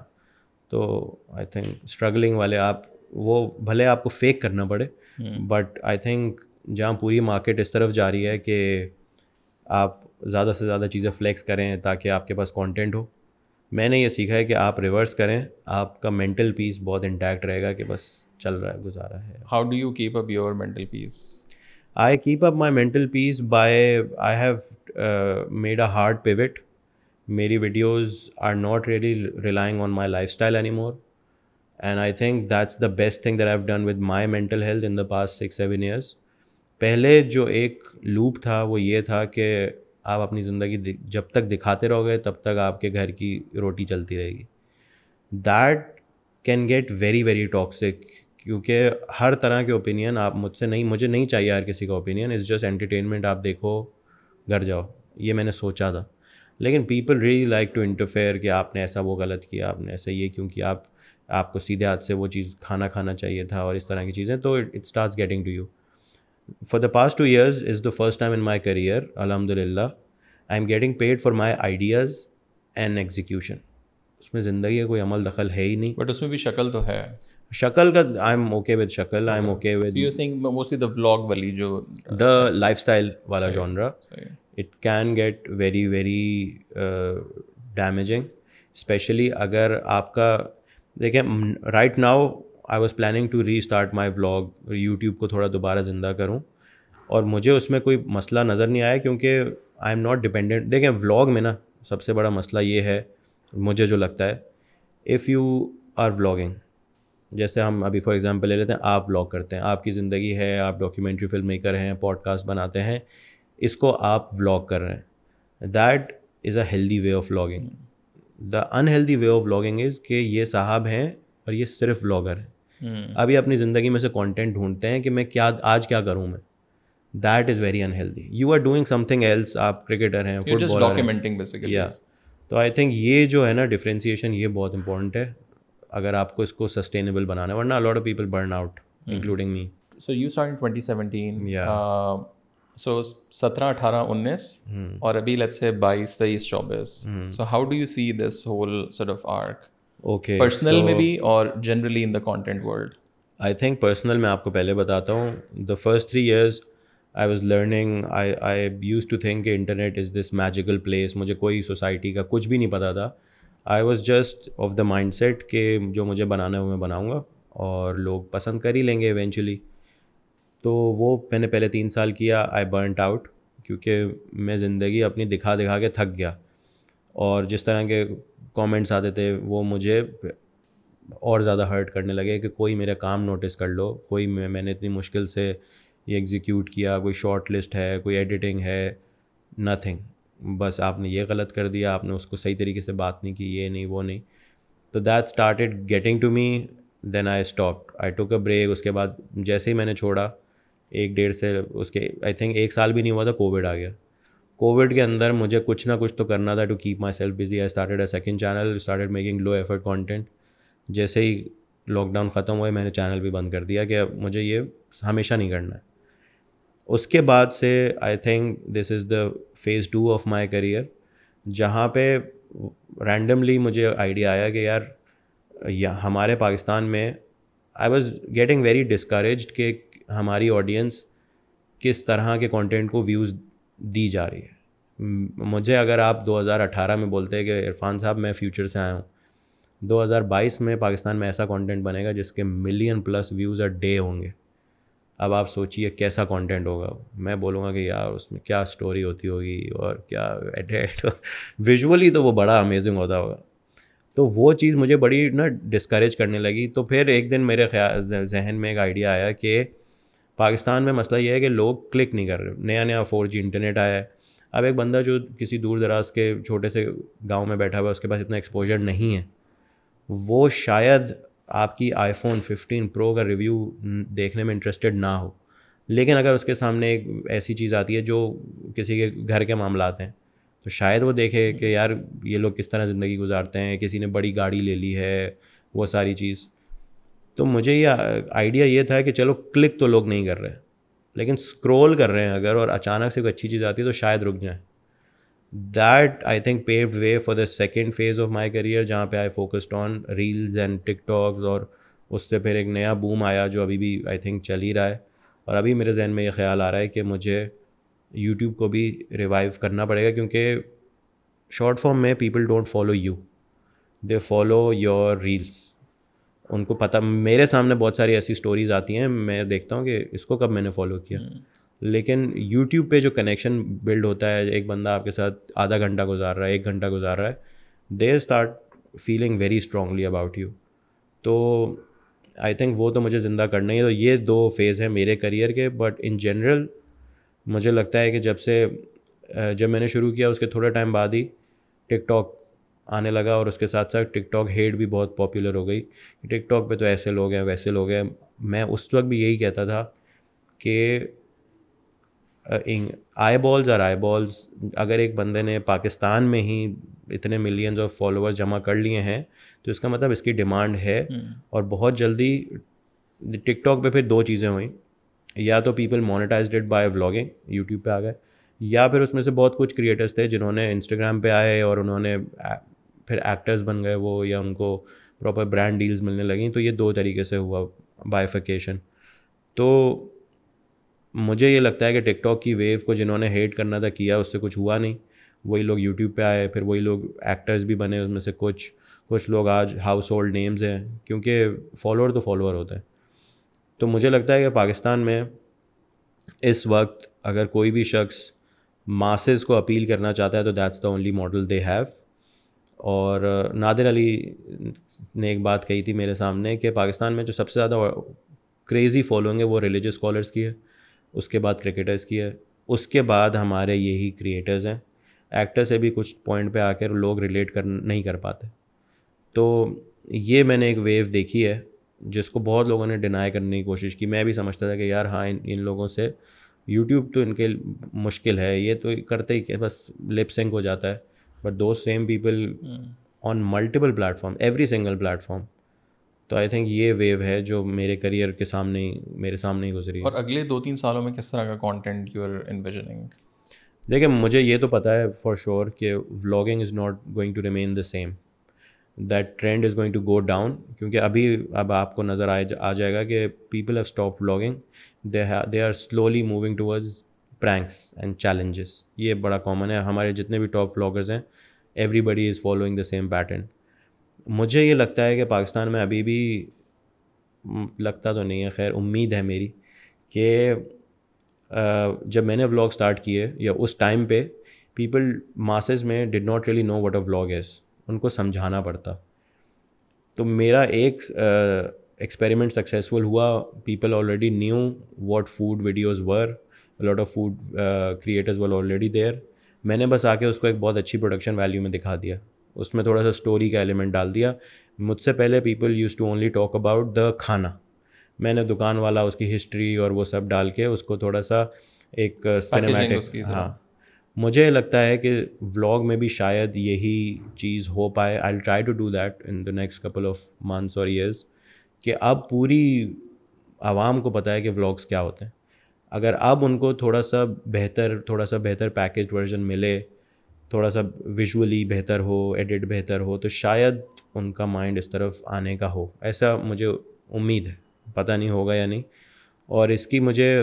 [SPEAKER 2] تو آئی تھنک اسٹرگلنگ والے آپ, وہ بھلے آپ کو فیک کرنا پڑے, بٹ آئی تھنک جہاں پوری مارکیٹ اس طرف جا رہی ہے کہ آپ زیادہ سے زیادہ چیزیں فلیکس کریں تاکہ آپ کے پاس کانٹینٹ ہو, میں نے یہ سیکھا ہے کہ آپ ریورس کریں, آپ کا مینٹل پیس بہت انٹیکٹ رہے گا کہ بس چل رہا ہے, گزارا ہے.
[SPEAKER 1] How do you keep up your mental peace?
[SPEAKER 2] I keep up my mental peace by I have made a hard pivot. میری videos are not really relying on my lifestyle anymore, and I think that's the best thing that I've done with my mental health in the past 6-7 years. پہلے جو ایک loop تھا وہ یہ تھا کہ آپ اپنی زندگی جب تک دکھاتے رہو گے تب تک آپ کے گھر کی روٹی چلتی رہے گی. That can get very very toxic, کیونکہ ہر طرح کے اوپینین آپ مجھ سے نہیں, مجھے نہیں چاہیے ہر کسی کا اوپینین. اٹس جسٹ انٹرٹینمنٹ, آپ دیکھو گھر جاؤ. یہ میں نے سوچا تھا, لیکن people really like to interfere کہ آپ نے ایسا وہ غلط کیا, آپ نے ایسا یہ کیوں کیا, آپ کو سیدھے ہاتھ سے وہ چیز کھانا چاہیے تھا, اور اس طرح کی چیزیں. تو it starts getting to you. For the past 2 years is the first time in my career, alhamdulillah, I am getting paid for my ideas and execution. اس میں زندگی کا کوئی عمل دخل ہے ہی نہیں.
[SPEAKER 1] بٹ اس میں بھی شکل تو ہے.
[SPEAKER 2] شکل کا آئی ایم اوکے ود شکل, I am okay with
[SPEAKER 1] you saying mostly the vlog والی جو
[SPEAKER 2] دا لائف اسٹائل والا genre. It can get very very damaging, especially اگر آپ کا دیکھیں right now I was planning to restart my vlog, YouTube کو تھوڑا دوبارہ زندہ کروں, اور مجھے اس میں کوئی مسئلہ نظر نہیں آیا کیونکہ آئی ایم ناٹ ڈپینڈنٹ. دیکھیں ولاگ میں نا سب سے بڑا مسئلہ یہ ہے مجھے جو لگتا ہے, اف یو آر ولاگنگ, جیسے ہم ابھی فار ایگزامپل لے لیتے ہیں, آپ ولاگ کرتے ہیں, آپ کی زندگی ہے, آپ ڈاکیومنٹری فلم میکر ہیں, پوڈ کاسٹ بناتے ہیں, اس کو آپ ولاگ کر رہے ہیں. That is a healthy way of vlogging. The unhealthy way of vlogging is کہ یہ صاحب ہیں اور یہ صرف ولاگر ہیں. ابھی اپنی زندگی میں سے کانٹینٹ ڈھونڈتے ہیں کہ میں کیا آج کیا کروں میں. That is very unhealthy. You are doing something else, آپ کرکٹر ہیں, فٹ بالر ہیں. تو آئی تھنک یہ جو ہے نا ڈفرینسیشن, یہ بہت امپورٹنٹ ہے اگر آپ کو اس کو سسٹینیبل بنانا ہے, ورنہ a lot of people burn out including me.
[SPEAKER 1] So you started in 2017.
[SPEAKER 2] Yeah.
[SPEAKER 1] So 17, 18, 19 اور ابھی let's say 22, 23, 24. So how do you see this whole sort of arc?
[SPEAKER 2] Okay.
[SPEAKER 1] Personal میں بھی اور generally in the content world?
[SPEAKER 2] I think personal میں آپ کو پہلے بتاتا ہوں. The first 3 years I was learning. I used to think کہ internet is this magical place. مجھے کوئی سوسائٹی کا کچھ بھی نہیں پتہ تھا. I was just of the mindset کہ جو مجھے بنانا ہے وہ میں بناؤں گا اور لوگ پسند کر ہی لیں گے ایونچولی. تو وہ میں نے پہلے 3 سال کیا. آئی برنٹ آؤٹ کیونکہ میں زندگی اپنی دکھا کے تھک گیا, اور جس طرح کے کامنٹس آتے تھے وہ مجھے اور زیادہ ہرٹ کرنے لگے کہ کوئی میرا کام نوٹس کر لو, کوئی میں نے اتنی مشکل سے یہ ایگزیکیوٹ کیا, کوئی شارٹ لسٹ ہے, کوئی ایڈیٹنگ ہے, نتھنگ. بس آپ نے یہ غلط کر دیا, آپ نے اس کو صحیح طریقے سے بات نہیں کی, یہ نہیں وہ نہیں. تو that started getting to me. Then I stop, I took a break. اس کے بعد جیسے ہی میں نے چھوڑا 1-1.5 سے اس کے آئی تھنک 1 سال بھی نہیں ہوا تھا, کووڈ آ گیا. کووڈ کے اندر مجھے کچھ نہ کچھ تو کرنا تھا to keep myself busy. I started a second channel, started making low effort content. جیسے ہی لاک ڈاؤن ختم ہوا میں نے چینل بھی بند کر دیا کہ اب مجھے یہ ہمیشہ نہیں کرنا ہے. اس کے بعد سے I think this is the phase 2 of my career, جہاں پہ رینڈملی مجھے آئیڈیا آیا کہ یار ہمارے پاکستان میں I was getting very discouraged کہ ہماری آڈینس کس طرح کے کانٹینٹ کو ویوز دی جا رہی ہے. مجھے اگر آپ 2018 میں بولتے ہیں کہ عرفان صاحب میں فیوچر سے آیا ہوں, 2022 میں پاکستان میں ایسا کانٹینٹ بنے گا جس کے 1 million plus views a day ہوں گے. اب آپ سوچیے کیسا کانٹینٹ ہوگا. میں بولوں گا کہ یار اس میں کیا سٹوری ہوتی ہوگی اور کیا ایڈیٹ, ویژولی تو وہ بڑا امیزنگ ہوتا ہوگا. تو وہ چیز مجھے بڑی ڈسکریج کرنے لگی. تو پھر ایک دن میرے ذہن میں ایک آئیڈیا آیا کہ پاکستان میں مسئلہ یہ ہے کہ لوگ کلک نہیں کر رہے. نیا 4G انٹرنیٹ آیا ہے. اب ایک بندہ جو کسی دور دراز کے چھوٹے سے گاؤں میں بیٹھا ہوا ہے, اس کے پاس اتنا ایکسپوجر نہیں ہے, وہ شاید آپ کی آئی فون 15 پرو کا ریویو دیکھنے میں انٹرسٹڈ نہ ہو. لیکن اگر اس کے سامنے ایک ایسی چیز آتی ہے جو کسی کے گھر کے معاملات ہیں, تو شاید وہ دیکھے کہ یار یہ لوگ کس طرح زندگی گزارتے ہیں, کسی نے بڑی گاڑی لے لی ہے, وہ ساری چیز. تو مجھے یہ آئیڈیا یہ تھا کہ چلو کلک تو لوگ نہیں کر رہے, لیکن اسکرول کر رہے ہیں اگر, اور اچانک سے کوئی اچھی چیز آتی ہے تو شاید رک جائیں. That I think paved way for the second phase of my career, جہاں پہ I focused on reels and TikToks. اور اس سے پھر ایک نیا بوم آیا جو ابھی بھی آئی تھنک چل ہی رہا ہے. اور ابھی میرے ذہن میں یہ خیال آ رہا ہے کہ مجھے یوٹیوب کو بھی ریوائیو کرنا پڑے گا, کیونکہ شارٹ فارم میں people don't follow you, they follow your reels. ان کو پتہ, میرے سامنے بہت ساری ایسی سٹوریز آتی ہیں, میں دیکھتا ہوں کہ اس کو کب میں نے فالو کیا. لیکن یوٹیوب پہ جو کنیکشن بلڈ ہوتا ہے, ایک بندہ آپ کے ساتھ آدھا گھنٹہ گزار رہا ہے, 1 گھنٹہ گزار رہا ہے, they start feeling very strongly about you. تو آئی تھنک وہ تو مجھے زندہ کرنا ہی ہے. تو یہ 2 فیز ہیں میرے کریئر کے. بٹ ان جنرل مجھے لگتا ہے کہ جب میں نے شروع کیا اس کے تھوڑے ٹائم بعد ہی ٹک ٹاک آنے لگا, اور اس کے ساتھ ساتھ ٹک ٹاک ہیٹ بھی بہت پاپولر ہو گئی. ٹک ٹاک پہ تو ایسے لوگ ہیں ویسے لوگ ہیں. میں اس وقت بھی یہی کہتا تھا کہ آئی بالز اور آئی بالز. اگر ایک بندے نے پاکستان میں ہی اتنے ملینز آف فالوورز جمع کر لیے ہیں تو اس کا مطلب اس کی ڈیمانڈ ہے. اور بہت جلدی ٹک ٹاک پہ پھر 2 چیزیں ہوئیں, یا تو people مونیٹائزڈ it by vlogging, YouTube پہ آ گئے, یا پھر اس میں سے بہت کچھ کریٹرز تھے جنہوں نے انسٹاگرام پہ آئے اور انہوں نے پھر ایکٹرز بن گئے وہ, یا ان کو پراپر برانڈ ڈیلز ملنے لگیں. تو یہ 2 طریقے سے ہوا بائیفیکیشن. تو مجھے یہ لگتا ہے کہ ٹک ٹاک کی ویو کو جنہوں نے ہیٹ کرنا تھا کیا, اس سے کچھ ہوا نہیں. وہی لوگ یوٹیوب پہ آئے, پھر وہی لوگ ایکٹرز بھی بنے. اس میں سے کچھ لوگ آج ہاؤس ہولڈ نیمز ہیں, کیونکہ فالوور تو فالوور ہوتے ہیں. تو مجھے لگتا ہے کہ پاکستان میں اس وقت اگر کوئی بھی شخص ماسز کو اپیل کرنا چاہتا ہے تو that's the only model they have. اور نادر علی نے ایک بات کہی تھی میرے سامنے کہ پاکستان میں جو سب سے زیادہ کریزی فالوئنگ ہے وہ ریلیجس اسکالرس کی ہے, اس کے بعد کرکٹرز کی ہے, اس کے بعد ہمارے یہی کریٹرز ہیں. ایکٹر سے بھی کچھ پوائنٹ پہ آ کر لوگ ریلیٹ نہیں کر پاتے. تو یہ میں نے ایک ویو دیکھی ہے جس کو بہت لوگوں نے ڈینائی کرنے کی کوشش کی. میں بھی سمجھتا تھا کہ یار ہاں ان لوگوں سے یوٹیوب تو ان کے مشکل ہے, یہ تو کرتے ہی کہ بس لپ سنک ہو جاتا ہے. But those same people on multiple platform, every single platform, تو آئی تھنک یہ ویو ہے جو میرے کریئر کے سامنے میرے سامنے ہی گزری.
[SPEAKER 1] اور اگلے 2-3 سالوں میں کس طرح کا کانٹینٹ یو آر انویژننگ؟
[SPEAKER 2] دیکھیں مجھے یہ تو پتہ ہے فار شیور کہ vlogging is not going to remain the same, that trend is going to go down, کیونکہ اب آپ کو نظر آ جائے گا کہ people have stop vlogging, they are slowly moving towards pranks and challenges. یہ بڑا کامن ہے, ہمارے جتنے بھی ٹاپ ولاگرز ہیں everybody is following the same pattern. مجھے یہ لگتا ہے کہ پاکستان میں ابھی بھی, لگتا تو نہیں ہے خیر, امید ہے میری کہ جب میں نے ولاگ اسٹارٹ کیے یا اس ٹائم پہ پیپل ماسز میں did not really know what a vlog is, ان کو سمجھانا پڑتا. تو میرا ایک ایکسپیریمنٹ سکسیزفل ہوا, people already knew what food videos were, lot of food creators were already there. میں نے بس آ کے اس کو ایک بہت اچھی پروڈکشن ویلیو میں دکھا دیا, اس میں تھوڑا سا اسٹوری کا ایلیمنٹ ڈال دیا. مجھ سے پہلے people used to only talk about the کھانا, میں نے دکان والا اس کی ہسٹری اور وہ سب ڈال کے اس کو تھوڑا سا ایک سنیمیٹک. ہاں مجھے لگتا ہے کہ ولاگ میں بھی شاید یہی چیز ہو پائے. I will try to do that in the next couple of months اور ایئرس, کہ اب پوری عوام کو پتہ ہے کہ ولاگس کیا ہوتے ہیں. اگر اب ان کو تھوڑا سا بہتر پیکیجڈ ورژن ملے, تھوڑا سا ویژولی بہتر ہو, ایڈٹ بہتر ہو, تو شاید ان کا مائنڈ اس طرف آنے کا ہو, ایسا مجھے امید ہے. پتہ نہیں ہوگا یا نہیں. اور اس کی مجھے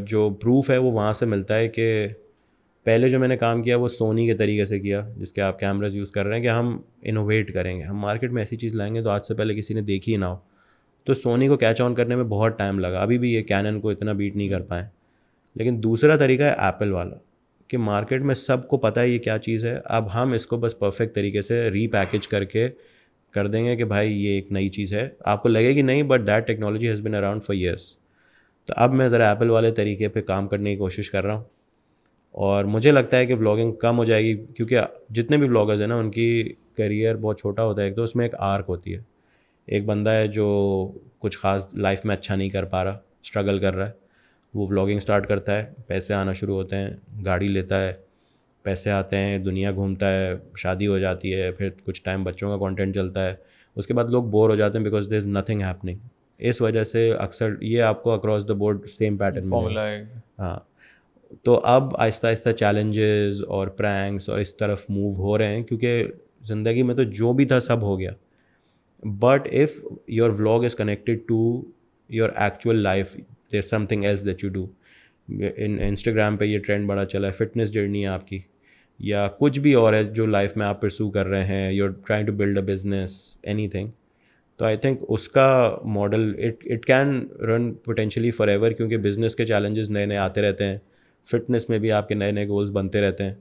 [SPEAKER 2] جو پروف ہے وہ وہاں سے ملتا ہے کہ پہلے جو میں نے کام کیا وہ سونی کے طریقے سے کیا, جس کے آپ کیمراز یوز کر رہے ہیں, کہ ہم انوویٹ کریں گے, ہم مارکیٹ میں ایسی چیز لائیں گے تو آج سے پہلے کسی نے دیکھی ہی نہ ہو. تو سونی کو کیچ آن کرنے میں بہت ٹائم لگا, ابھی بھی یہ کینن کو اتنا بیٹ نہیں کر پائیں. لیکن دوسرا طریقہ ہے ایپل والا, کہ مارکیٹ میں سب کو پتہ ہے یہ کیا چیز ہے, اب ہم اس کو بس پرفیکٹ طریقے سے ری پیکیج کر دیں گے کہ بھائی یہ ایک نئی چیز ہے, آپ کو لگے گی نہیں, but that technology has been around for years. تو اب میں ذرا ایپل والے طریقے پہ کام کرنے کی کوشش کر رہا ہوں, اور مجھے لگتا ہے کہ ولاگنگ کم ہو جائے گی, کیونکہ جتنے بھی ولاگرز ہیں نا ان کی کیریئر بہت چھوٹا ہوتا ہے. ایک تو اس میں ایک آرک ہوتی ہے, ایک بندہ ہے جو کچھ خاص لائف میں اچھا نہیں کر پا رہا, اسٹرگل کر رہا ہے, وہ ولاگنگ اسٹارٹ کرتا ہے, پیسے آنا شروع ہوتے ہیں, گاڑی لیتا ہے, پیسے آتے ہیں, دنیا گھومتا ہے, شادی ہو جاتی ہے, پھر کچھ ٹائم بچوں کا کانٹینٹ چلتا ہے, اس کے بعد لوگ بور ہو جاتے ہیں because there is nothing happening. اس وجہ سے اکثر یہ آپ کو across the board same pattern ملے گا. ہاں, تو اب آہستہ آہستہ چیلنجز اور پرینکس اور اس طرف موو ہو رہے ہیں, کیونکہ زندگی میں تو جو بھی تھا سب ہو گیا. But if your vlog is connected to your actual life, there is something else that you do. Instagram پہ یہ ٹرینڈ بڑا چلا ہے, فٹنس جرنی ہے آپ کی, یا کچھ بھی اور ہے جو لائف میں آپ پرسو کر رہے ہیں, you are trying to build a business, anything. تو آئی تھنک اس کا model it can run potentially forever, کیونکہ بزنس کے چیلنجز نئے نئے آتے رہتے ہیں, فٹنس میں بھی آپ کے نئے نئے گولز بنتے رہتے ہیں.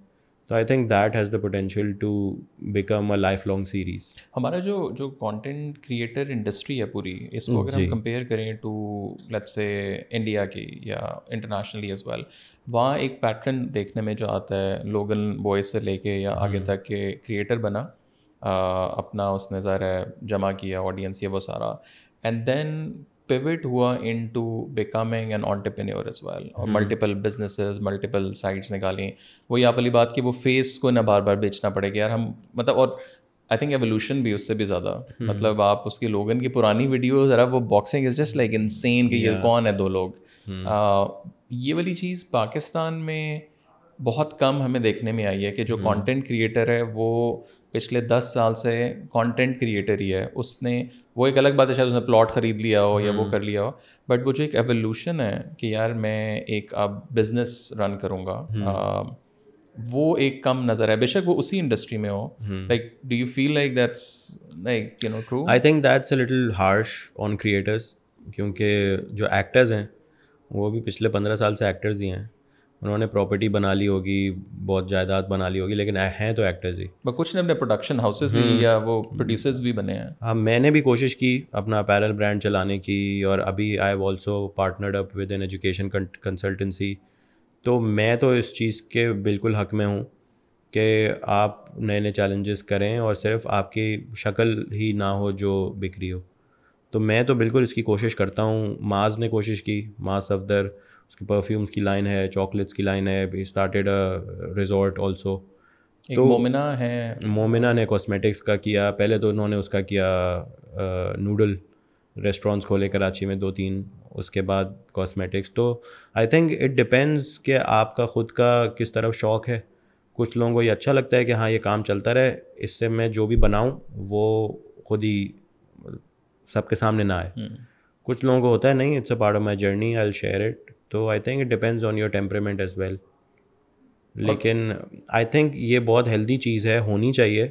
[SPEAKER 2] تو I think that has the potential to become a lifelong series.
[SPEAKER 1] ہمارا جو کانٹینٹ کریٹر انڈسٹری ہے پوری, اس کو اگر ہم کمپیئر کریں ٹو لیٹس سے انڈیا کی یا انٹرنیشنلی ایز ویل, وہاں ایک پیٹرن دیکھنے میں جو آتا ہے, لوگن بوائز سے لے کے یا آگے تک کے کریٹر بنا, اپنا اس نے ظاہر جمع کیا آڈینس, یہ وہ سارا, اینڈ دین پیوٹ ہوا into becoming an entrepreneur as well, اور ملٹیپل بزنسز, ملٹیپل سائٹس نکالیں. وہی آپ والی بات کہ وہ فیس کو نہ بار بار بیچنا پڑے گا یار ہم, مطلب, اور آئی تھنک ایولیوشن بھی اس سے بھی زیادہ, مطلب آپ اس کی لوگن کی پرانی ویڈیو ذرا وہ boxing is just like insane کہ یہ کون ہے دو لوگ. یہ والی چیز پاکستان میں بہت کم ہمیں دیکھنے میں آئی ہے کہ جو کانٹینٹ کریٹر ہے وہ پچھلے 10 سال سے کانٹینٹ کریٹر ہی ہے. اس نے, وہ ایک الگ بات ہے شاید اس نے پلاٹ خرید لیا ہو یا وہ کر لیا ہو, بٹ وہ جو ایک ایولیوشن ہے کہ یار میں ایک اب بزنس رن کروں گا, وہ ایک کم نظر ہے. بے شک وہ اسی انڈسٹری میں ہو, like do you feel like that's like you know true?
[SPEAKER 2] I think that's a little harsh on creators, کیونکہ جو ایکٹرز ہیں وہ بھی پچھلے 15 سال سے ایکٹرز ہی ہیں. انہوں نے پراپرٹی بنا لی ہوگی, بہت جائیداد بنا لی ہوگی, لیکن ہیں تو ایکٹرز ہی.
[SPEAKER 1] کچھ نے اپنے پروڈکشن ہاؤسز بھی یا وہ پروڈیوسرز بھی بنے ہیں.
[SPEAKER 2] ہاں, میں نے بھی کوشش کی اپنا اپیرل برانڈ چلانے کی, اور ابھی I have also partnered up with an education consultancy. تو میں تو اس چیز کے بالکل حق میں ہوں کہ آپ نئے نئے چیلنجز کریں, اور صرف آپ کی شکل ہی نہ ہو جو بکری ہو. تو میں تو بالکل اس کی کوشش کرتا ہوں. معاذ نے کوشش کی, معاذ صفدر, اس کی پرفیومس کی لائن ہے, چاکلیٹس کی لائن ہے, he started a resort also.
[SPEAKER 1] تو
[SPEAKER 2] مومنہ نے کاسمیٹکس کا کیا, پہلے تو انہوں نے اس کا کیا نوڈل ریسٹورینٹس کھولے کراچی میں 2-3, اس کے بعد کاسمیٹکس. تو آئی تھنک اٹ ڈپینڈس کہ آپ کا خود کا کس طرف شوق ہے. کچھ لوگوں کو یہ اچھا لگتا ہے کہ ہاں یہ کام چلتا رہے, اس سے میں جو بھی بناؤں وہ خود ہی سب کے سامنے نہ آئے. کچھ لوگوں کو ہوتا ہے نہیں, it's a part of my journey, I will share it. تو I think it depends on your temperament as well. لیکن آئی تھنک یہ بہت ہیلدی چیز ہے, ہونی چاہیے,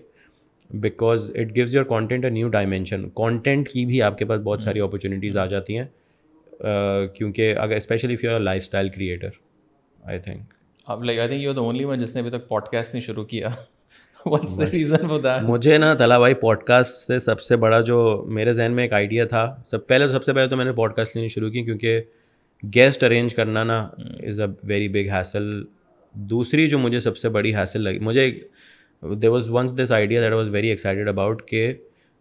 [SPEAKER 2] because it gives your content a new dimension. Content کی بھی آپ کے پاس بہت ساری اپرچونیٹیز آ جاتی ہیں, کیونکہ اگر especially if you are a lifestyle creator. I think
[SPEAKER 1] I think you are the only one جس نے ابھی تک پوڈ کاسٹ نہیں شروع کیا. What's the reason for that?
[SPEAKER 2] مجھے نا طلحہ بھائی پوڈ کاسٹ سے سب سے بڑا جو میرے ذہن میں ایک آئیڈیا تھا, سب سے پہلے تو میں نے پوڈ کاسٹ لینی شروع کی کیونکہ گیسٹ ارینج کرنا نا is a very big hassle. دوسری جو مجھے سب سے بڑی ہیسل لگی, مجھے there was once this idea that was very excited about کہ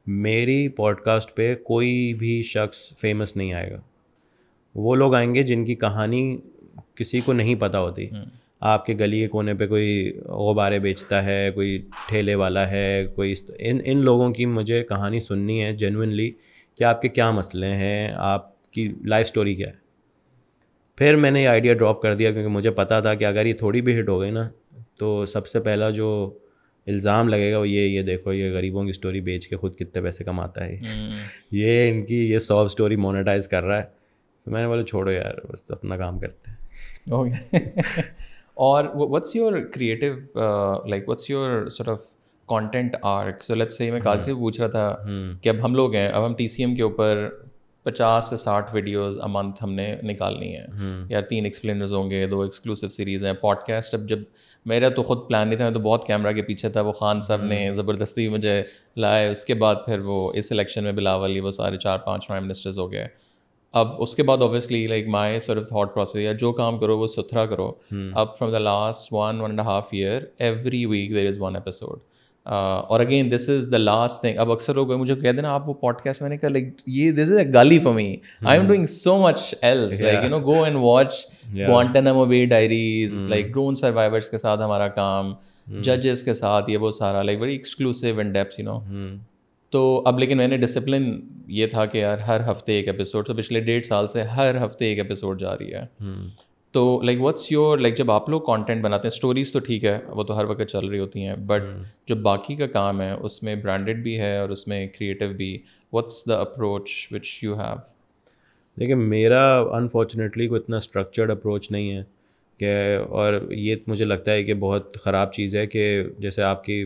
[SPEAKER 2] میری پوڈ کاسٹ پہ کوئی بھی شخص فیمس نہیں آئے گا. وہ لوگ آئیں گے جن کی کہانی کسی کو نہیں پتہ ہوتی. آپ کے گلی کے کونے پہ کوئی غبارے بیچتا ہے, کوئی ٹھیلے والا ہے, کوئی ان لوگوں کی مجھے کہانی سننی ہے جینوئنلی کہ آپ کے کیا مسئلے ہیں, آپ کی لائف سٹوری کیا ہے. پھر میں نے یہ آئیڈیا ڈراپ کر دیا کیونکہ مجھے پتا تھا کہ اگر یہ تھوڑی بھی ہٹ ہو گئی نا تو سب سے پہلا جو الزام لگے گا وہ یہ دیکھو یہ غریبوں کی سٹوری بیچ کے خود کتنے پیسے کماتا ہے, یہ ان کی یہ 100 سٹوری مونیٹائز کر رہا ہے. تو میں نے بولا چھوڑو یار, بس اپنا کام کرتے ہیں.
[SPEAKER 1] اوکے. اور what's your creative like what's your sort of content arc? So let's say میں قاضی سے پوچھ رہا تھا کہ اب ہم لوگ ہیں, اب ہم TCM کے اوپر 50 سے 60 ویڈیوز اے منتھ ہم نے نکالنی ہے, یا 3 ایکسپلینرز ہوں گے, 2 ایکسکلوسیو سیریز ہیں. پوڈ کاسٹ اب جب میرا تو خود پلان نہیں تھا, میں تو بہت کیمرہ کے پیچھے تھا, وہ خان صاحب نے زبردستی مجھے لائے. اس کے بعد پھر وہ اس الیکشن میں بلاول, یہ وہ سارے 4-5 پرائم منسٹرز ہو گئے. اب اس کے بعد obviously like my sort of thought process, یا جو کام کرو وہ ستھرا کرو. اب from the last 1.5 year every week there is 1 episode. اور again this is the last thing. اب اکثر لوگ مجھے کہہ دینا آپ وہ پوڈ کاسٹ, میں نے کہا لائک یہ دس از اے گالی for me, I am doing so much else, like you know go and watch Guantanamo Bay Diaries, like drone survivors کے ساتھ ہمارا کام, ججز کے ساتھ, یہ وہ سارا like very exclusive and depth, you know. تو اب لیکن میں نے ڈسپلن یہ تھا کہ یار ہر ہفتے ایک ایپیسوڈ, تو پچھلے 1.5 سال سے ہر ہفتے ایک ایپیسوڈ جا رہی ہے. تو لائک واٹس یور لائک جب آپ لوگ کانٹینٹ بناتے ہیں, اسٹوریز تو ٹھیک ہے وہ تو ہر وقت چل رہی ہوتی ہیں, بٹ جو باقی کا کام ہے اس میں برانڈڈ بھی ہے اور اس میں کریٹو بھی, what's the approach which you have?
[SPEAKER 2] دیکھیں میرا انفارچونیٹلی کوئی اتنا اسٹرکچرڈ اپروچ نہیں ہے کہ, اور یہ مجھے لگتا ہے کہ بہت خراب چیز ہے کہ جیسے آپ کی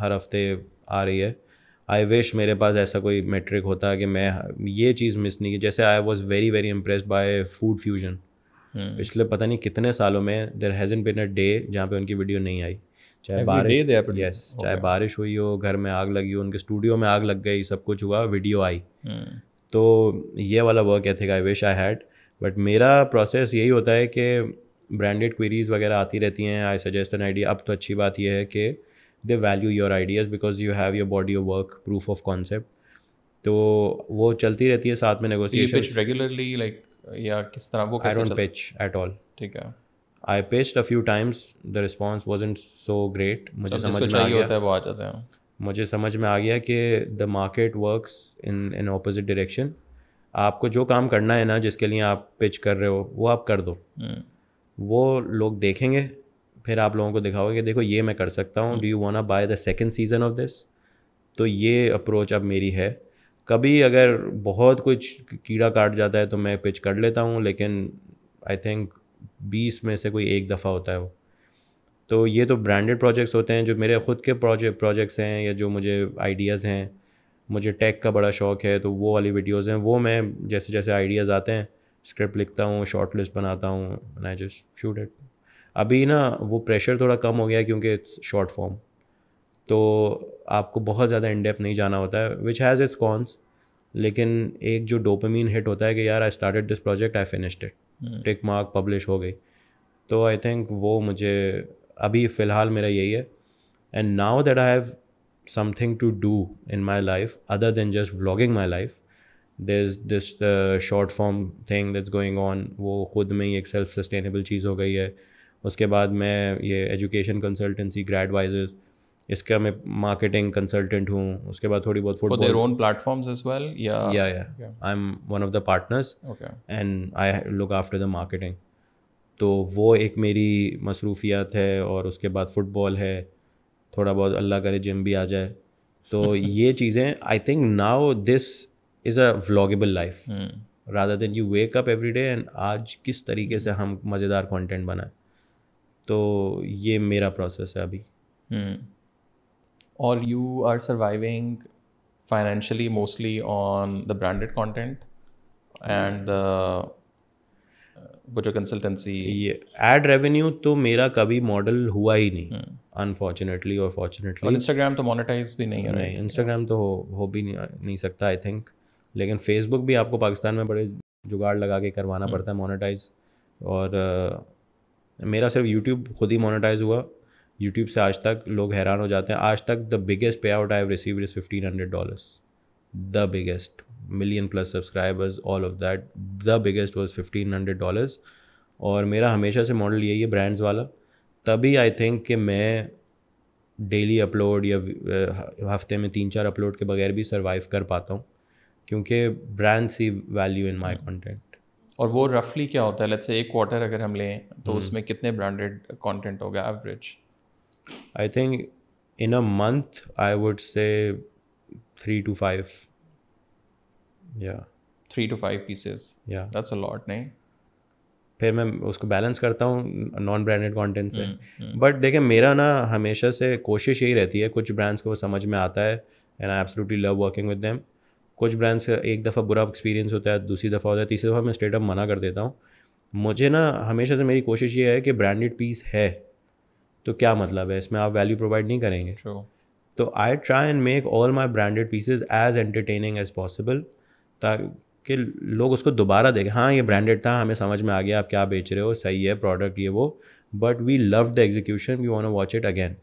[SPEAKER 2] ہر ہفتے آ رہی ہے. آئی وش میرے پاس ایسا کوئی میٹرک ہوتا کہ میں یہ چیز مس نہیں کی. جیسے I was very very impressed by food fusion. پچھلے پتہ نہیں کتنے سالوں میں دیر ہیزنٹ بین اے ڈے جہاں پہ ان کی ویڈیو نہیں آئی, چاہے بارش ہوئی ہو, گھر میں آگ لگی ہو, ان کے اسٹوڈیو میں آگ لگ گئی, سب کچھ ہوا, ویڈیو آئی. تو یہ والا work ethic I wish I had. But میرا پروسیس یہی ہوتا ہے کہ برانڈیڈ کوئریز وغیرہ آتی رہتی ہیں, آئی سجیسٹ این آئیڈیا. اب تو اچھی بات یہ ہے کہ they value your ideas because you have your body of work, proof of concept. تو وہ چلتی رہتی ہے ساتھ میں negotiation.
[SPEAKER 1] You pitch regularly like یا کس طرح وہ
[SPEAKER 2] I don't pitch at all.
[SPEAKER 1] ٹھیک ہے.
[SPEAKER 2] I pitched a few times, the response wasn't so great. مجھے سمجھ میں آ گیا,
[SPEAKER 1] وہ آ جاتے ہیں,
[SPEAKER 2] مجھے سمجھ میں آ گیا کہ the market works in opposite direction. آپ کو جو کام کرنا ہے نا, جس کے لیے آپ پچ کر رہے ہو, وہ آپ کر دو. وہ لوگ دیکھیں گے, پھر آپ لوگوں کو دکھاؤ گے کہ دیکھو یہ میں کر سکتا ہوں, do you want by the second season of this. تو یہ اپروچ اب میری ہے. کبھی اگر بہت کچھ کیڑا کاٹ جاتا ہے تو میں پچ کر لیتا ہوں, لیکن آئی تھنک 20 میں سے کوئی ایک دفعہ ہوتا ہے وہ. تو یہ تو برانڈیڈ پروجیکٹس ہوتے ہیں جو میرے خود کے پروجیکٹس ہیں, یا جو مجھے آئیڈیاز ہیں. مجھے ٹیک کا بڑا شوق ہے, تو وہ والی ویڈیوز ہیں, وہ میں جیسے جیسے آئیڈیاز آتے ہیں اسکرپٹ لکھتا ہوں, شارٹ لسٹ بناتا ہوں, and I just shoot it. ابھی نا وہ پریشر تھوڑا کم ہو گیا کیونکہ اٹس شارٹ فارم, تو آپ کو بہت زیادہ ان ڈیپتھ نہیں جانا ہوتا ہے, وچ ہیز اٹس کونس. لیکن ایک جو ڈوپامین ہٹ ہوتا ہے کہ یار I started this project, I finished it, tick mark, publish ہو گئی. تو آئی تھنک وہ مجھے ابھی فی الحال میرا یہی ہے. And now that I have something to do in my life other than just vlogging my life, there is this short form thing that's going on. وہ خود میں ہی ایک سیلف سسٹینیبل چیز ہو گئی ہے. اس کے بعد میں یہ ایجوکیشن کنسلٹنسی گریڈ وائزز اس کا میں مارکیٹنگ کنسلٹنٹ ہوں. اس کے بعد تھوڑی بہت
[SPEAKER 1] For their own platforms as well?
[SPEAKER 2] Yeah. I'm one of the partners.
[SPEAKER 1] Okay.
[SPEAKER 2] And I look after the marketing. تو وہ ایک میری مصروفیات ہے. اور اس کے بعد فٹ بال ہے, تھوڑا بہت اللہ کرے جم بھی آ جائے. تو یہ چیزیں I think now this is a vloggable life rather than you wake up every day and آج کس طریقے سے ہم مزیدار کانٹینٹ بنائیں. تو یہ میرا پروسیس ہے ابھی.
[SPEAKER 1] Or you are surviving financially mostly on the branded content and وہ جو کنسلٹنسی.
[SPEAKER 2] یہ ایڈ ریونیو تو میرا کبھی ماڈل ہوا ہی نہیں انفارچونیٹلی اور فارچونیٹلی.
[SPEAKER 1] اور انسٹاگرام تو مونیٹائز بھی نہیں ہے.
[SPEAKER 2] نہیں, انسٹاگرام تو ہو بھی نہیں سکتا آئی تھنک. لیکن فیس بک بھی آپ کو پاکستان میں بڑے جگاڑ لگا کے کروانا پڑتا ہے مونیٹائز. اور میرا صرف یوٹیوب خود ہی مونیٹائز ہوا. یوٹیوب سے آج تک لوگ حیران ہو جاتے ہیں. آج تک the biggest pay out I have received is $1,500. The biggest, million plus subscribers, all of that, the biggest was $1,500. اور میرا ہمیشہ سے ماڈل یہی ہے برانڈز والا. تبھی آئی تھنک کہ میں ڈیلی اپلوڈ یا ہفتے میں 3-4 اپلوڈ کے بغیر بھی سروائیو کر پاتا ہوں, کیونکہ brand see value in my content.
[SPEAKER 1] اور وہ رفلی کیا ہوتا ہے, لیٹس سے ایک کوارٹر اگر ہم لیں تو اس میں کتنے برانڈیڈ کانٹینٹ ہوگا average?
[SPEAKER 2] I think in a month I would say 3 to 5. یا
[SPEAKER 1] 3 to 5 pieces.
[SPEAKER 2] یا
[SPEAKER 1] دیٹس اے لاٹ. نہیں,
[SPEAKER 2] پھر میں اس کو بیلنس کرتا ہوں نان برانڈیڈ کانٹینٹ سے. بٹ دیکھیں میرا نا ہمیشہ سے کوشش یہی رہتی ہے, کچھ برانڈس کو سمجھ میں آتا ہے and I absolutely love working with them. کچھ برانڈس کا ایک دفعہ برا ایکسپیرینس ہوتا ہے, دوسری دفعہ ہوتا ہے, تیسری دفعہ میں اسٹریٹ اپ منع کر دیتا ہوں. مجھے نا ہمیشہ سے میری کوشش یہ ہے کہ برانڈیڈ پیس ہے تو کیا مطلب ہے, اس میں آپ ویلیو پرووائڈ نہیں کریں گے. تو I try and make all my branded pieces as entertaining as possible, تاکہ لوگ اس کو دوبارہ دیکھیں. ہاں یہ برانڈیڈ تھا, ہمیں سمجھ میں آ گیا آپ کیا بیچ رہے ہو, صحیح ہے پروڈکٹ یہ وہ, but we love the execution, we want to watch it again.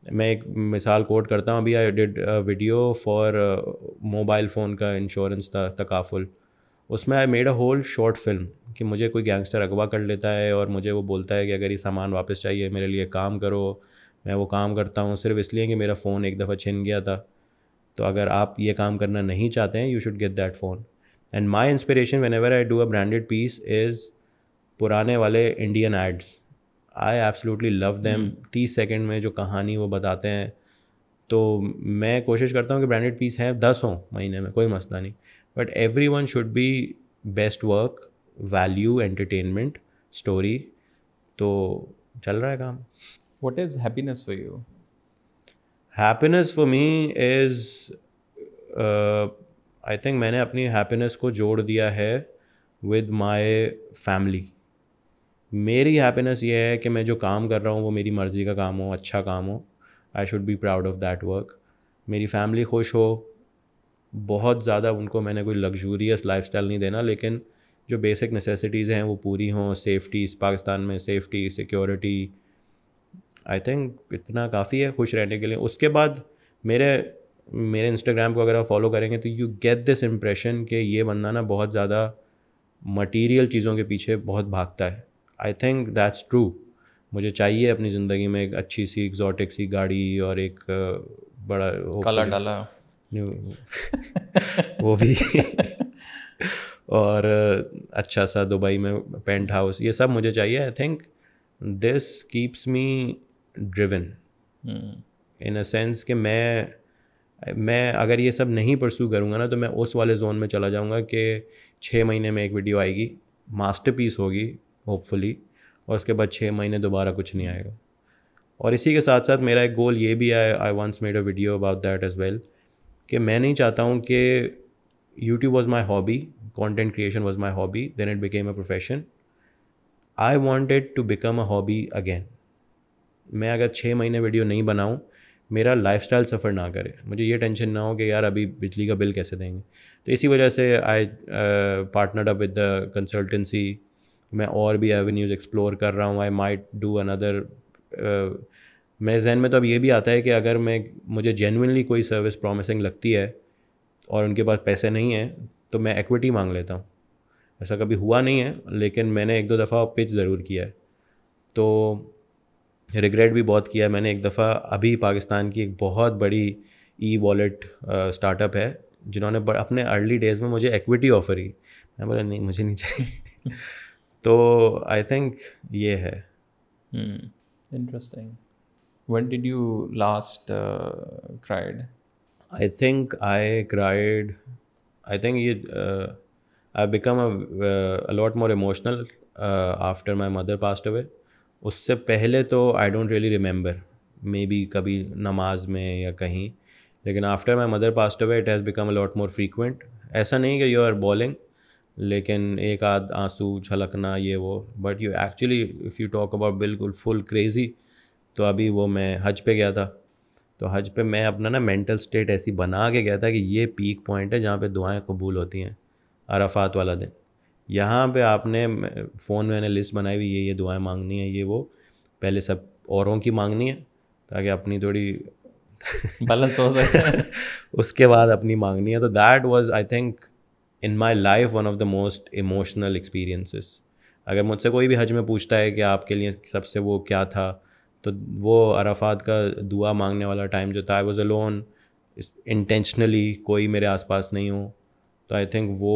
[SPEAKER 2] میں ایک مثال کوٹ کرتا ہوں. ابھی I did video for mobile phone کا انشورنس تھا, تکافل. اس میں I made a whole short film کہ مجھے کوئی گینگسٹر اغوا کر لیتا ہے اور مجھے وہ بولتا ہے کہ اگر یہ سامان واپس چاہیے میرے لیے کام کرو. میں وہ کام کرتا ہوں صرف اس لیے کہ میرا فون ایک دفعہ چھن گیا تھا. تو اگر آپ یہ کام کرنا نہیں چاہتے ہیں, you should get that phone. And my inspiration whenever I do a branded piece is پرانے والے Indian ads. I absolutely love them. 30 second میں جو کہانی وہ بتاتے ہیں. تو میں کوشش کرتا ہوں کہ برانڈیڈ پیس ہیں 10 ہوں مہینے میں, کوئی مسئلہ نہیں, but everyone should be best work, value, entertainment, story. تو چل رہا ہے کام.
[SPEAKER 1] What is happiness for you?
[SPEAKER 2] Happiness for me is I think میں نے اپنی happiness کو جوڑ دیا ہے with my family. میری happiness یہ ہے کہ میں جو کام کر رہا ہوں وہ میری مرضی کا کام ہو, اچھا کام ہو. I should be proud of that work. میری فیملی خوش ہو. بہت زیادہ ان کو میں نے کوئی لگژوریس لائف اسٹائل نہیں دینا, لیکن جو بیسک نیسیسٹیز ہیں وہ پوری ہوں. سیفٹی, پاکستان میں سیفٹی, سیکیورٹی, آئی تھنک اتنا کافی ہے خوش رہنے کے لیے. اس کے بعد میرے انسٹاگرام کو اگر آپ فالو کریں گے تو یو گیٹ دس امپریشن کہ یہ بندہ نا بہت زیادہ مٹیریل چیزوں کے پیچھے بہت بھاگتا ہے. I think that's true. مجھے چاہیے اپنی زندگی میں ایک اچھی سی ایگزوٹک سی گاڑی اور ایک بڑا
[SPEAKER 1] کالا ڈالا
[SPEAKER 2] وہ بھی اور اچھا سا دبئی میں پینٹ ہاؤس, یہ سب مجھے چاہیے. I think this keeps me driven in a sense کہ میں اگر یہ سب نہیں پرسو کروں گا نا تو میں اس والے زون میں چلا جاؤں گا کہ 6 مہینے میں ایک ویڈیو آئے گی, ماسٹر پیس ہوگی ہوپ فلی, اور اس کے بعد 6 مہینے دوبارہ کچھ نہیں آئے گا. اور اسی کے ساتھ ساتھ میرا ایک گول یہ بھی ہے, I once made a video about that as well, کہ میں نہیں چاہتا ہوں کہ YouTube was my hobby, content creation was my hobby, then it became a profession. I wanted to become a hobby again. میں اگر 6 مہینے ویڈیو نہیں بناؤں, میرا لائف اسٹائل سفر نہ کرے, مجھے یہ ٹینشن نہ ہو کہ یار ابھی بجلی کا بل کیسے دیں گے. تو اسی وجہ سے آئی پارٹنرڈ اپ ود دا کنسلٹنسی. میں اور بھی ایونیوز ایکسپلور کر رہا ہوں. I might do another. میرے ذہن میں تو اب یہ بھی آتا ہے کہ اگر مجھے جینوئنلی کوئی سروس پرومسنگ لگتی ہے اور ان کے پاس پیسے نہیں ہیں تو میں ایکویٹی مانگ لیتا ہوں. ایسا کبھی ہوا نہیں ہے لیکن میں نے 1-2 دفعہ پچ ضرور کیا ہے. تو ریگریٹ بھی بہت کیا میں نے. ایک دفعہ ابھی پاکستان کی ایک بہت بڑی ای والیٹ اسٹارٹ اپ ہے جنہوں نے اپنے ارلی ڈیز میں مجھے ایکویٹی آفر کی. میں بولا نہیں مجھے نہیں چاہیے. تو آئی تھنک یہ ہے.
[SPEAKER 1] Interesting. When did you last cried?
[SPEAKER 2] I think I cried. I think I've become a lot more emotional after my mother passed away. اس سے پہلے تو I don't really remember. Maybe کبھی نماز میں یا کہیں. لیکن after my mother passed away it has become a lot more frequent. ایسا نہیں کہ you are bawling, لیکن ایک آدھ آنسو چھلکنا یہ وہ. But you actually if you talk about بالکل full crazy, تو ابھی وہ میں حج پہ گیا تھا. تو حج پہ میں اپنا نا مینٹل اسٹیٹ ایسی بنا کے گیا تھا کہ یہ پیک پوائنٹ ہے جہاں پہ دعائیں قبول ہوتی ہیں, عرفات والا دن. یہاں پہ آپ نے فون میں نے لسٹ بنائی ہوئی یہ دعائیں مانگنی ہے, یہ وہ پہلے سب اوروں کی مانگنی ہے تاکہ اپنی تھوڑی
[SPEAKER 1] بیلنس ہو سکے,
[SPEAKER 2] اس کے بعد اپنی مانگنی ہے. تو that was I think in my life one of the most emotional experiences. اگر مجھ سے کوئی بھی حج میں پوچھتا ہے کہ آپ کے لیے سب سے وہ کیا تھا, تو وہ عرفات کا دعا مانگنے والا ٹائم جو تھا. آئی واز الون انٹینشنلی, کوئی میرے آس پاس نہیں ہوں. تو آئی تھنک وہ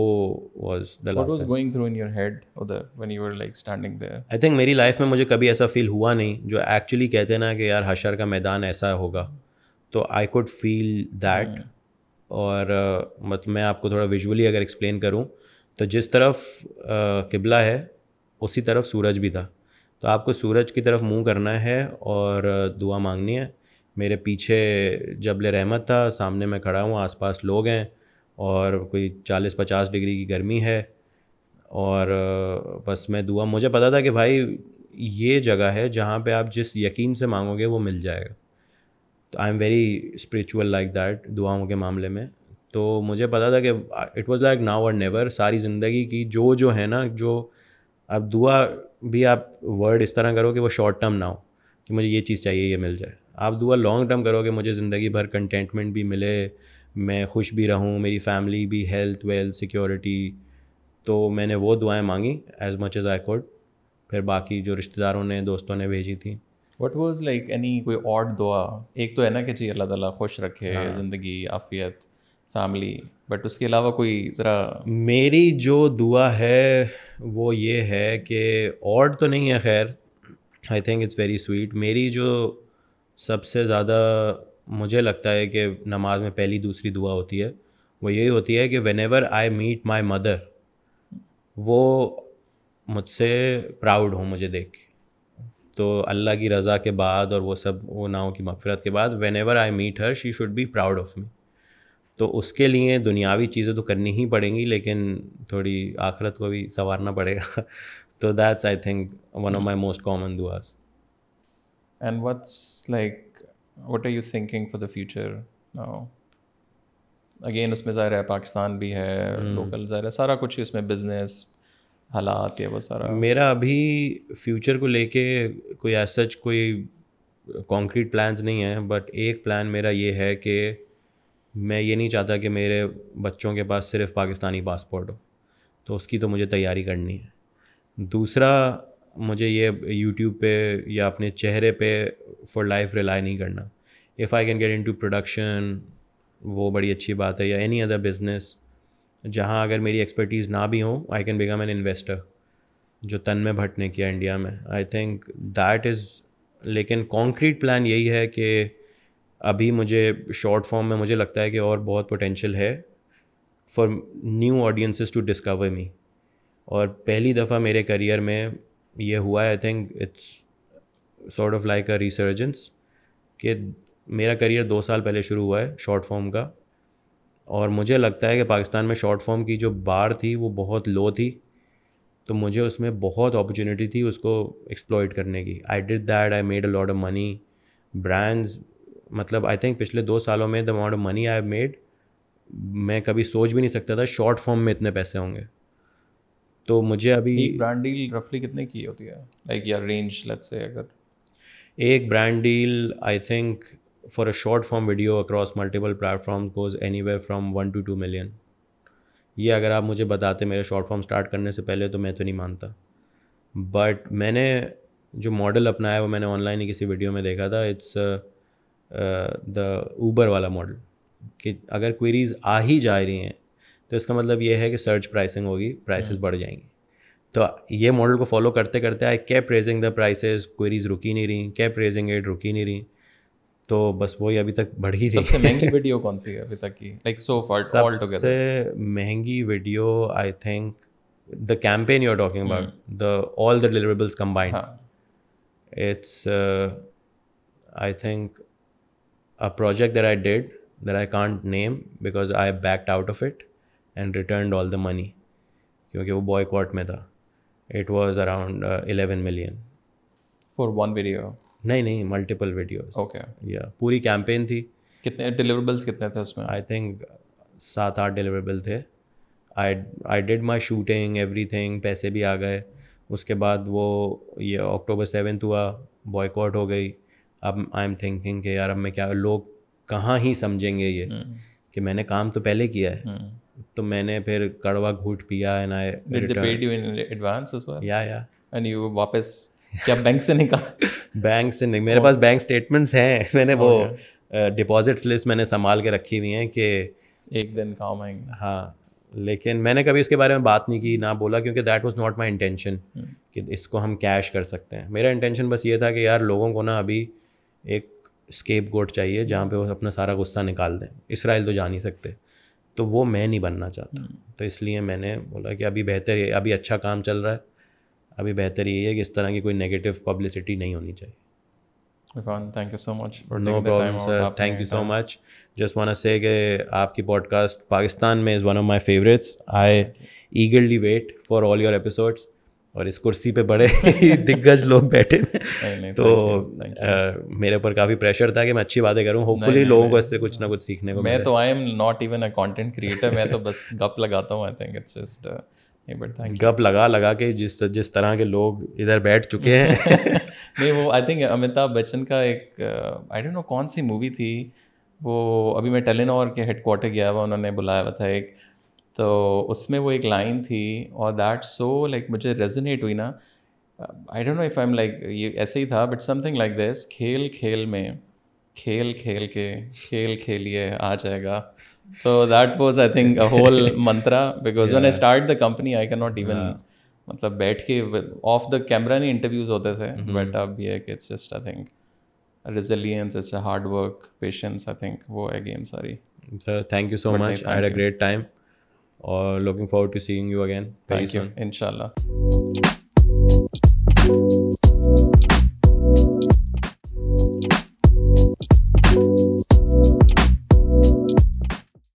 [SPEAKER 2] was the last.
[SPEAKER 1] What was going through in your head ادھر when you were like standing there?
[SPEAKER 2] I think میری لائف میں مجھے کبھی ایسا فیل ہوا نہیں جو ایکچولی کہتے نا کہ یار حشر کا میدان ایسا ہوگا. تو آئی کوڈ فیل دیٹ. اور مطلب میں آپ کو تھوڑا ویژولی اگر ایکسپلین کروں تو جس طرف قبلہ ہے اسی طرف سورج بھی تھا. تو آپ کو سورج کی طرف منہ کرنا ہے اور دعا مانگنی ہے. میرے پیچھے جبل رحمت تھا, سامنے میں کھڑا ہوں, آس پاس لوگ ہیں اور کوئی 40-50 ڈگری کی گرمی ہے. اور بس میں دعا, مجھے پتا تھا کہ بھائی یہ جگہ ہے جہاں پہ آپ جس یقین سے مانگو گے وہ مل جائے گا. تو I am very spiritual like that دعاؤں کے معاملے میں. تو مجھے پتا تھا کہ اٹ واز لائک ناؤ اور نیور. ساری زندگی کی جو ہے نا, جو اب دعا بھی آپ ورڈ اس طرح کرو کہ وہ شارٹ ٹرم نہ ہو کہ مجھے یہ چیز چاہیے یہ مل جائے. آپ دعا لانگ ٹرم کرو کہ مجھے زندگی بھر کنٹینٹمنٹ بھی ملے, میں خوش بھی رہوں, میری فیملی بھی, ہیلتھ ویلتھ سیکیورٹی. تو میں نے وہ دعائیں مانگی as much as I could. پھر باقی جو رشتہ داروں نے دوستوں نے بھیجی تھیں.
[SPEAKER 1] What was like any کوئی اور دعا؟ ایک تو ہے نا کہ جی اللہ تعالیٰ خوش رکھے, زندگی, عافیت, فیملی, بٹ اس کے علاوہ کوئی ذرا.
[SPEAKER 2] میری جو دعا ہے وہ یہ ہے کہ اور تو نہیں ہے خیر, I think it's very sweet. میری جو سب سے زیادہ مجھے لگتا ہے کہ نماز میں پہلی دوسری دعا ہوتی ہے وہ یہی ہوتی ہے کہ when ever I meat my mother, وہ مجھ سے پراؤڈ ہوں مجھے دیکھ کے. تو اللہ کی رضا کے بعد اور وہ سب وہ ناؤں کی مغفرت کے بعد whenever I meet her she should be proud of me. تو اس کے لیے دنیاوی چیزیں تو کرنی ہی پڑیں گی لیکن تھوڑی آخرت کو بھی سنوارنا پڑے گا. تو that's I think one of my most common دعاز.
[SPEAKER 1] And what are you thinking for the future now? Again اس میں ظاہر ہے پاکستان بھی ہے, لوکل ظاہر ہے, سارا کچھ اس میں بزنس حالات ہے وہ سارا.
[SPEAKER 2] میرا ابھی فیوچر کو لے کے کوئی ایز سچ کوئی کانکریٹ پلانز نہیں ہیں, بٹ ایک پلان میرا یہ ہے کہ میں یہ نہیں چاہتا کہ میرے بچوں کے پاس صرف پاکستانی پاسپورٹ ہو. تو اس کی تو مجھے تیاری کرنی ہے. دوسرا مجھے یہ یوٹیوب پہ یا اپنے چہرے پہ فار لائف ریلائی نہیں کرنا. If I can get into production وہ بڑی اچھی بات ہے, یا اینی ادر بزنس جہاں اگر میری ایکسپرٹیز نہ بھی ہوں I can become an investor, جو تن میں بھٹ نے کیا انڈیا میں. آئی تھنک دیٹ از. لیکن کانکریٹ پلان یہی ہے کہ ابھی مجھے شارٹ فارم میں مجھے لگتا ہے کہ اور بہت پوٹینشیل ہے for new audiences to discover me. اور پہلی دفعہ میرے کریئر میں یہ ہوا ہے, I think it's sort of like a resurgence, کہ میرا کریئر 2 سال پہلے شروع ہوا ہے شارٹ فارم کا. اور مجھے لگتا ہے کہ پاکستان میں شارٹ فارم کی جو بار تھی وہ بہت لو تھی. تو مجھے اس میں بہت اپرچونیٹی تھی اس کو ایکسپلوئٹ کرنے کی. I did that, I made a lot of money. Brands مطلب آئی تھنک پچھلے 2 سالوں میں the amount of money I have made, میں کبھی سوچ بھی نہیں سکتا تھا شارٹ فارم میں اتنے پیسے ہوں گے. تو مجھے ابھی
[SPEAKER 1] ایک برانڈ ڈیل رفلی کتنے کی ہوتی ہے, لائک یا رینج لیٹس سے, اگر
[SPEAKER 2] ایک brand deal I think for a short form video across multiple platform goes anywhere from 1 to 2 million. یہ اگر آپ مجھے بتاتے میرے شارٹ فارم اسٹارٹ کرنے سے پہلے تو میں تو نہیں مانتا. بٹ میں نے جو ماڈل اپنایا وہ میں نے آن لائن ہی کسی ویڈیو میں دیکھا تھا. اٹس دا اوبر والا ماڈل, کہ اگر کوئریز آ ہی جا رہی ہیں تو اس کا مطلب یہ ہے کہ سرچ پرائسنگ ہوگی, پرائسز بڑھ جائیں گی. تو یہ ماڈل کو فالو کرتے کرتے I keep raising the prices, queries رکی نہیں رہی, کیپ ریزنگ اٹ, رکی نہیں رہی. تو بس وہی ابھی تک بڑھ ہی رہی.
[SPEAKER 1] سب سے مہنگی ویڈیو کون سی ہے ابھی تک کی, like so far all together?
[SPEAKER 2] سب سے مہنگی video I think the campaign you're talking about, all the deliverables combined, it's I think a project that I did that I can't name because I backed out of it and returned all the money kyunki wo boycott mein tha. It was around 11 million
[SPEAKER 1] for one video.
[SPEAKER 2] نہیں multiple videos.
[SPEAKER 1] Okay.
[SPEAKER 2] Yeah, پوری campaign تھی.
[SPEAKER 1] کتنے deliverables کتنے تھے اس میں؟
[SPEAKER 2] I think 7-8 deliverable تھے. I did my shooting everything, پیسے بھی آ گئے. اس کے بعد وہ یہ October 7th ہوا, بوائیکاٹ ہو گئی. اب آئی ایم تھنکنگ کہ یار اب میں کیا, لوگ کہاں ہی سمجھیں گے یہ کہ میں نے کام تو پہلے کیا ہے. تو میں نے پھر کڑوا گھوٹ پیا and I
[SPEAKER 1] Did they paid you in advance as well?
[SPEAKER 2] Yeah.
[SPEAKER 1] And you واپس کیا بینک سے نکال؟
[SPEAKER 2] بینک سے نہیں, میرے پاس بینک اسٹیٹمنٹس ہیں, میں نے وہ ڈپازٹس لسٹ میں نے سنبھال کے رکھی ہوئی ہیں کہ
[SPEAKER 1] ایک دن کام آئیں گے.
[SPEAKER 2] ہاں, لیکن میں نے کبھی اس کے بارے میں بات نہیں کی, نہ بولا, کیونکہ that was not my intention کہ اس کو ہم کیش کر سکتے ہیں. میرا انٹینشن بس یہ تھا کہ یار لوگوں کو نا ابھی ایک اسکیپ گوٹ چاہیے جہاں پہ وہ اپنا سارا غصہ نکال دیں. اسرائیل تو جا نہیں سکتے, تو وہ میں نہیں بننا چاہتا. تو اس لیے میں نے بولا کہ ابھی بہتر ہے, ابھی اچھا کام چل رہا ہے, ابھی بہتر یہ ہے کہ اس طرح کی کوئی نیگیٹو پبلسٹی نہیں ہونی چاہیے.
[SPEAKER 1] Irfan, thank you so much for
[SPEAKER 2] No
[SPEAKER 1] taking the time
[SPEAKER 2] problem, sir.
[SPEAKER 1] out.
[SPEAKER 2] Thank you so much. Just want to say کہ آپ کی پوڈ کاسٹ پاکستان میں is one of my favourites. I eagerly wait for all your episodes. اور اس کرسی پہ بڑے دگج لوگ بیٹھے ہیں, تو میرے اوپر کافی پریشر تھا کہ میں اچھی باتیں کروں. ہوپ فلی لوگوں کو اس سے کچھ نہ کچھ سیکھنے کو.
[SPEAKER 1] میں تو I am not even a content creator, میں تو بس گپ لگاتا ہوں. آئی تھنک اٹس جسٹ
[SPEAKER 2] گپ لگا کے جس طرح کے لوگ ادھر بیٹھ چکے ہیں.
[SPEAKER 1] نہیں, وہ آئی تھنک امیتابھ بچن کا ایک آئی ڈونٹ نو کون سی مووی تھی وہ, ابھی میں ٹیلینور کے ہیڈ کوارٹر گیا ہوا, انہوں نے بلایا ہوا تھا ایک, تو اس میں وہ ایک لائن تھی اور دیٹ سو لائک مجھے ریزونیٹ ہوئی نا. I don't know if I am like یہ ایسے ہی تھا, but something like this, کھیل کھیل میں کھیل کھیل کے کھیل کھیلیے آ جائے گا. So that was I think a whole mantra, because when I started the company I cannot even مطلب بیٹھ کے آف دا کیمرہ نہیں انٹرویوز ہوتے تھے, بٹ اب یہ ہے کہ it's just I think resilience, it's a hard work, patience, I think وہ ہے گیم ساری.
[SPEAKER 2] Sir thank you so much, I had a great time اور looking forward to seeing you again.
[SPEAKER 1] Thank you, inshallah.